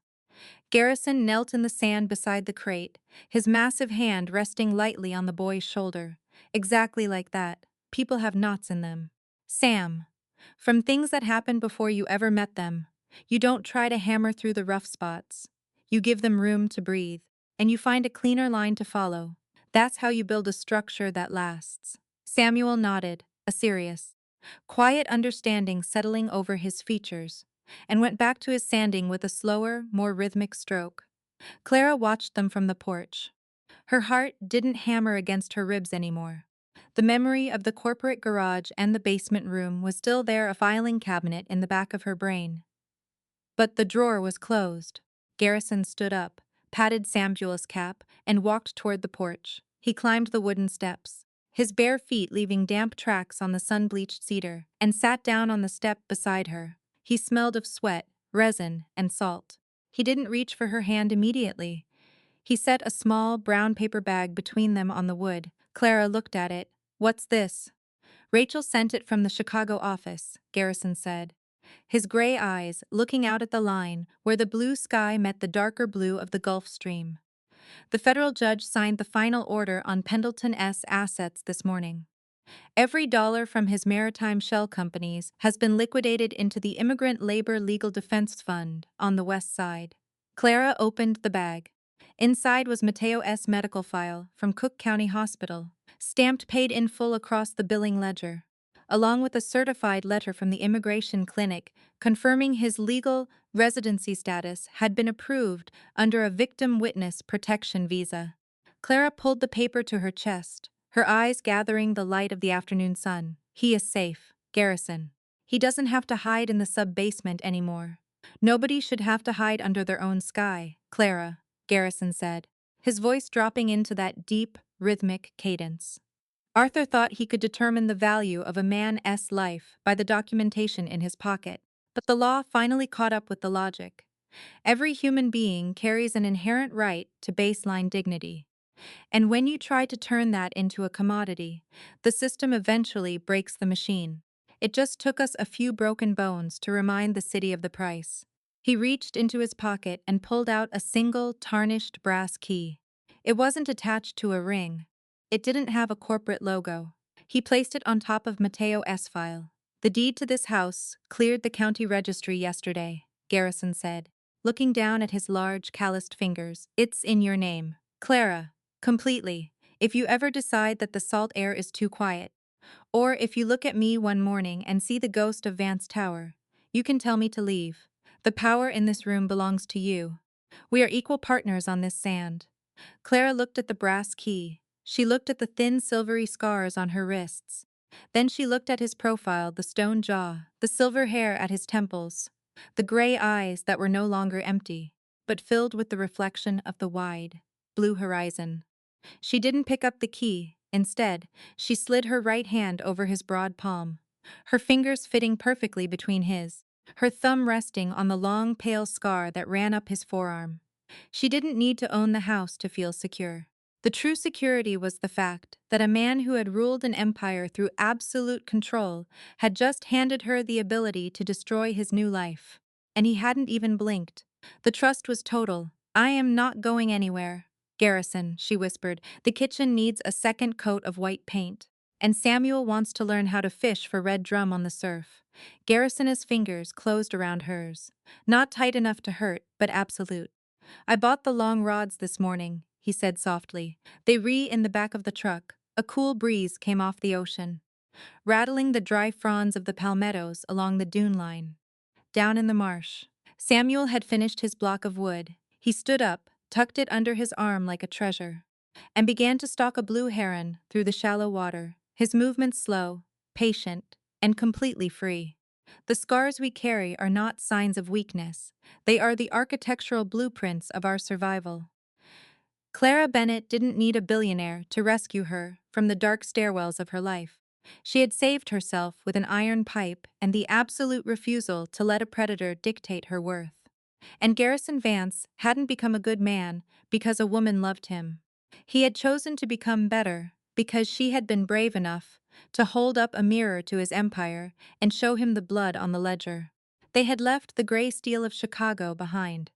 Garrison knelt in the sand beside the crate, his massive hand resting lightly on the boy's shoulder. "Exactly like that. People have knots in them. Sam. From things that happened before you ever met them. You don't try to hammer through the rough spots. You give them room to breathe, and you find a cleaner line to follow. That's how you build a structure that lasts." Samuel nodded, a serious, quiet understanding settling over his features, and went back to his sanding with a slower, more rhythmic stroke. Clara watched them from the porch. Her heart didn't hammer against her ribs anymore. The memory of the corporate garage and the basement room was still there, a filing cabinet in the back of her brain. But the drawer was closed. Garrison stood up, patted Samuel's cap, and walked toward the porch. He climbed the wooden steps, his bare feet leaving damp tracks on the sun-bleached cedar, and sat down on the step beside her. He smelled of sweat, resin, and salt. He didn't reach for her hand immediately. He set a small brown paper bag between them on the wood. Clara looked at it. "What's this?" "Rachel sent it from the Chicago office," Garrison said, his gray eyes looking out at the line where the blue sky met the darker blue of the Gulf Stream. "The federal judge signed the final order on Pendleton's assets this morning. Every dollar from his maritime shell companies has been liquidated into the Immigrant Labor Legal Defense Fund on the west side." Clara opened the bag. Inside was Mateo's medical file from Cook County Hospital, stamped paid in full across the billing ledger, along with a certified letter from the immigration clinic confirming his legal residency status had been approved under a victim witness protection visa. Clara pulled the paper to her chest, her eyes gathering the light of the afternoon sun. "He is safe, Garrison. He doesn't have to hide in the sub-basement anymore. Nobody should have to hide under their own sky, Clara," Garrison said, his voice dropping into that deep, rhythmic cadence. Arthur thought he could determine the value of a man's life by the documentation in his pocket, but the law finally caught up with the logic. Every human being carries an inherent right to baseline dignity. And when you try to turn that into a commodity, the system eventually breaks the machine. It just took us a few broken bones to remind the city of the price. He reached into his pocket and pulled out a single, tarnished brass key. It wasn't attached to a ring. It didn't have a corporate logo. He placed it on top of Mateo's file. "The deed to this house cleared the county registry yesterday," Garrison said, looking down at his large, calloused fingers. "It's in your name, Clara. Completely. If you ever decide that the salt air is too quiet, or if you look at me one morning and see the ghost of Vance Tower, you can tell me to leave. The power in this room belongs to you. We are equal partners on this sand." Clara looked at the brass key. She looked at the thin silvery scars on her wrists. Then she looked at his profile, the stone jaw, the silver hair at his temples, the gray eyes that were no longer empty, but filled with the reflection of the wide, blue horizon. She didn't pick up the key. Instead, she slid her right hand over his broad palm, her fingers fitting perfectly between his, her thumb resting on the long, pale scar that ran up his forearm. She didn't need to own the house to feel secure. The true security was the fact that a man who had ruled an empire through absolute control had just handed her the ability to destroy his new life. And he hadn't even blinked. The trust was total. "I am not going anywhere. Garrison," she whispered, "the kitchen needs a second coat of white paint." and Samuel wants to learn how to fish for red drum on the surf. Garrison's fingers closed around hers. Not tight enough to hurt, but absolute. I bought the long rods this morning, he said softly. They in the back of the truck. A cool breeze came off the ocean, rattling the dry fronds of the palmettos along the dune line. Down in the marsh, Samuel had finished his block of wood. He stood up, tucked it under his arm like a treasure, and began to stalk a blue heron through the shallow water, his movements slow, patient, and completely free. The scars we carry are not signs of weakness, they are the architectural blueprints of our survival. Clara Bennett didn't need a billionaire to rescue her from the dark stairwells of her life. She had saved herself with an iron pipe and the absolute refusal to let a predator dictate her worth. And Garrison Vance hadn't become a good man because a woman loved him. He had chosen to become better because she had been brave enough to hold up a mirror to his empire and show him the blood on the ledger. They had left the gray steel of Chicago behind,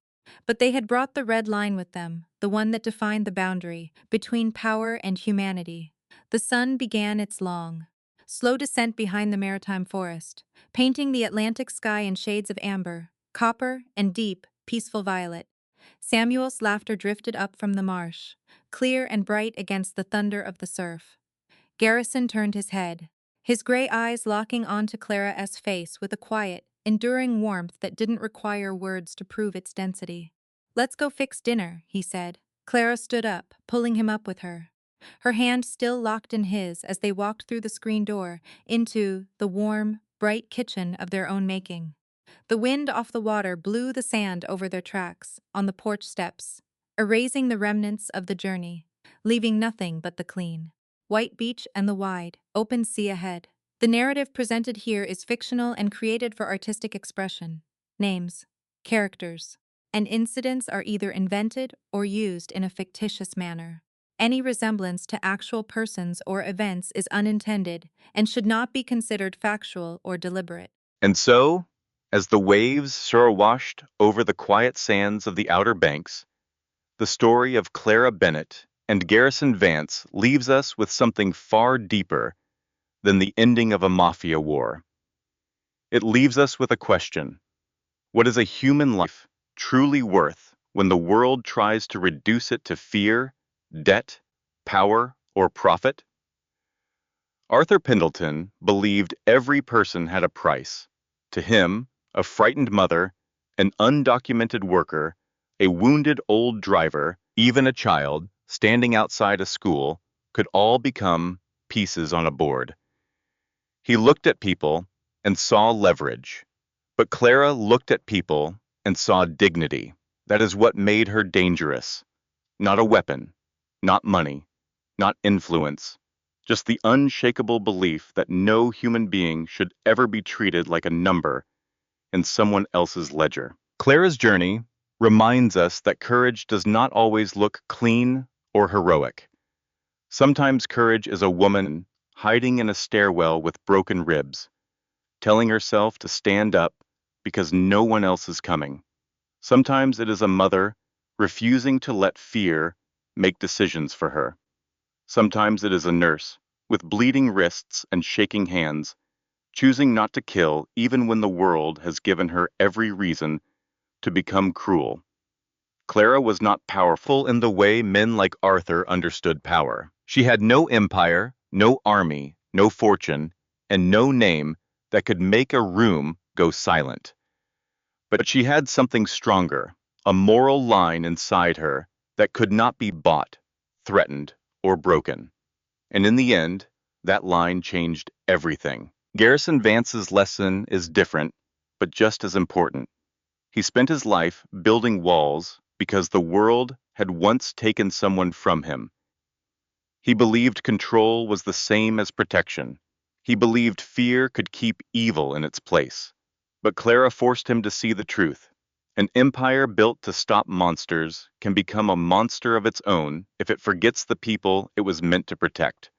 but they had brought the red line with them, the one that defined the boundary between power and humanity. The sun began its long, slow descent behind the maritime forest, painting the Atlantic sky in shades of amber, copper, and deep, peaceful violet. Samuel's laughter drifted up from the marsh, clear and bright against the thunder of the surf. Garrison turned his head, his gray eyes locking onto Clara's face with a quiet, enduring warmth that didn't require words to prove its density. "Let's go fix dinner," he said. Clara stood up, pulling him up with her, her hand still locked in his as they walked through the screen door into the warm, bright kitchen of their own making. The wind off the water blew the sand over their tracks on the porch steps, erasing the remnants of the journey, leaving nothing but the clean, white beach and the wide, open sea ahead. The narrative presented here is fictional and created for artistic expression. Names, characters, and incidents are either invented or used in a fictitious manner. Any resemblance to actual persons or events is unintended and should not be considered factual or deliberate. And so, as the waves shore washed over the quiet sands of the Outer Banks, the story of Clara Bennett and Garrison Vance leaves us with something far deeper than the ending of a mafia war. It leaves us with a question. What is a human life truly worth when the world tries to reduce it to fear, debt, power, or profit? Arthur Pendleton believed every person had a price. To him, a frightened mother, an undocumented worker, a wounded old driver, even a child standing outside a school could all become pieces on a board. He looked at people and saw leverage, but Clara looked at people and saw dignity. That is what made her dangerous. Not a weapon, not money, not influence, just the unshakable belief that no human being should ever be treated like a number in someone else's ledger. Clara's journey reminds us that courage does not always look clean or heroic. Sometimes courage is a woman hiding in a stairwell with broken ribs, telling herself to stand up because no one else is coming. Sometimes it is a mother refusing to let fear make decisions for her. Sometimes it is a nurse, with bleeding wrists and shaking hands, choosing not to kill even when the world has given her every reason to become cruel. Clara was not powerful in the way men like Arthur understood power. She had no empire, no army, no fortune, and no name that could make a room go silent. But she had something stronger, a moral line inside her that could not be bought, threatened, or broken. And in the end, that line changed everything. Garrison Vance's lesson is different, but just as important. He spent his life building walls because the world had once taken someone from him. He believed control was the same as protection. He believed fear could keep evil in its place. But Clara forced him to see the truth. An empire built to stop monsters can become a monster of its own if it forgets the people it was meant to protect.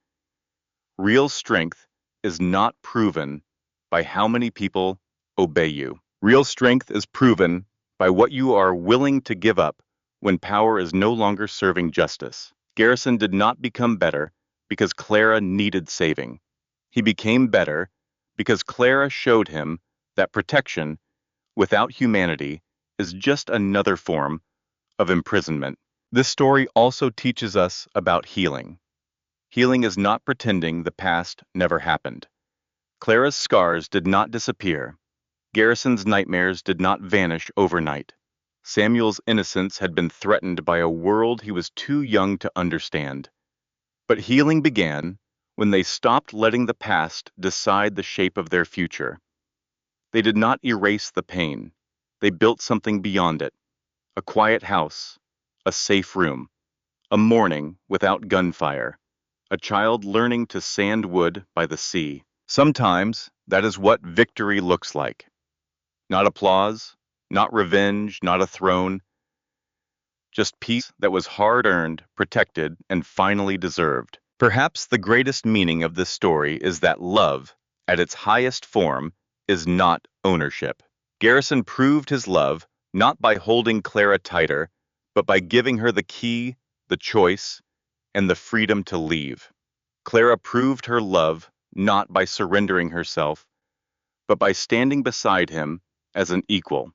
Real strength is not proven by how many people obey you. Real strength is proven by what you are willing to give up when power is no longer serving justice. Garrison did not become better because Clara needed saving. He became better because Clara showed him that protection without humanity is just another form of imprisonment. This story also teaches us about healing. Healing is not pretending the past never happened. Clara's scars did not disappear. Garrison's nightmares did not vanish overnight. Samuel's innocence had been threatened by a world he was too young to understand. But healing began when they stopped letting the past decide the shape of their future. They did not erase the pain. They built something beyond it: a quiet house, a safe room, a morning without gunfire, a child learning to sand wood by the sea. Sometimes that is what victory looks like. Not applause, not revenge, not a throne, just peace that was hard-earned, protected, and finally deserved. Perhaps the greatest meaning of this story is that love, at its highest form, is not ownership. Garrison proved his love not by holding Clara tighter, but by giving her the key, the choice, and the freedom to leave. Clara proved her love not by surrendering herself, but by standing beside him as an equal.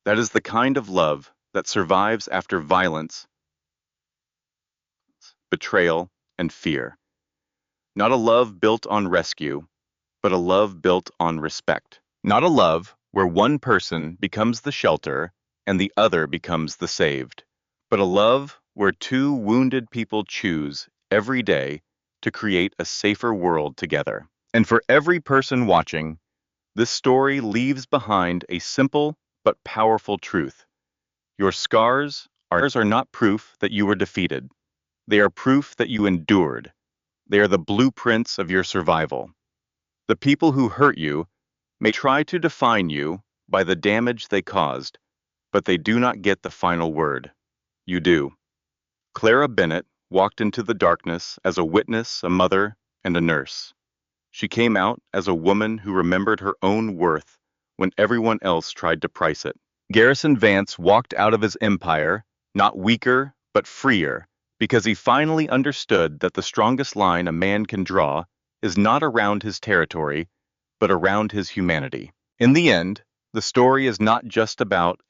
That is the kind of love that survives after violence, betrayal, and fear. Not a love built on rescue, but a love built on respect. Not a love where one person becomes the shelter and the other becomes the saved, but a love where two wounded people choose every day to create a safer world together. And for every person watching, this story leaves behind a simple but powerful truth. Your scars are not proof that you were defeated. They are proof that you endured. They are the blueprints of your survival. The people who hurt you may try to define you by the damage they caused, but they do not get the final word. You do. Clara Bennett walked into the darkness as a witness, a mother, and a nurse. She came out as a woman who remembered her own worth when everyone else tried to price it. Garrison Vance walked out of his empire, not weaker, but freer, because he finally understood that the strongest line a man can draw is not around his territory, but around his humanity. In the end, the story is not just about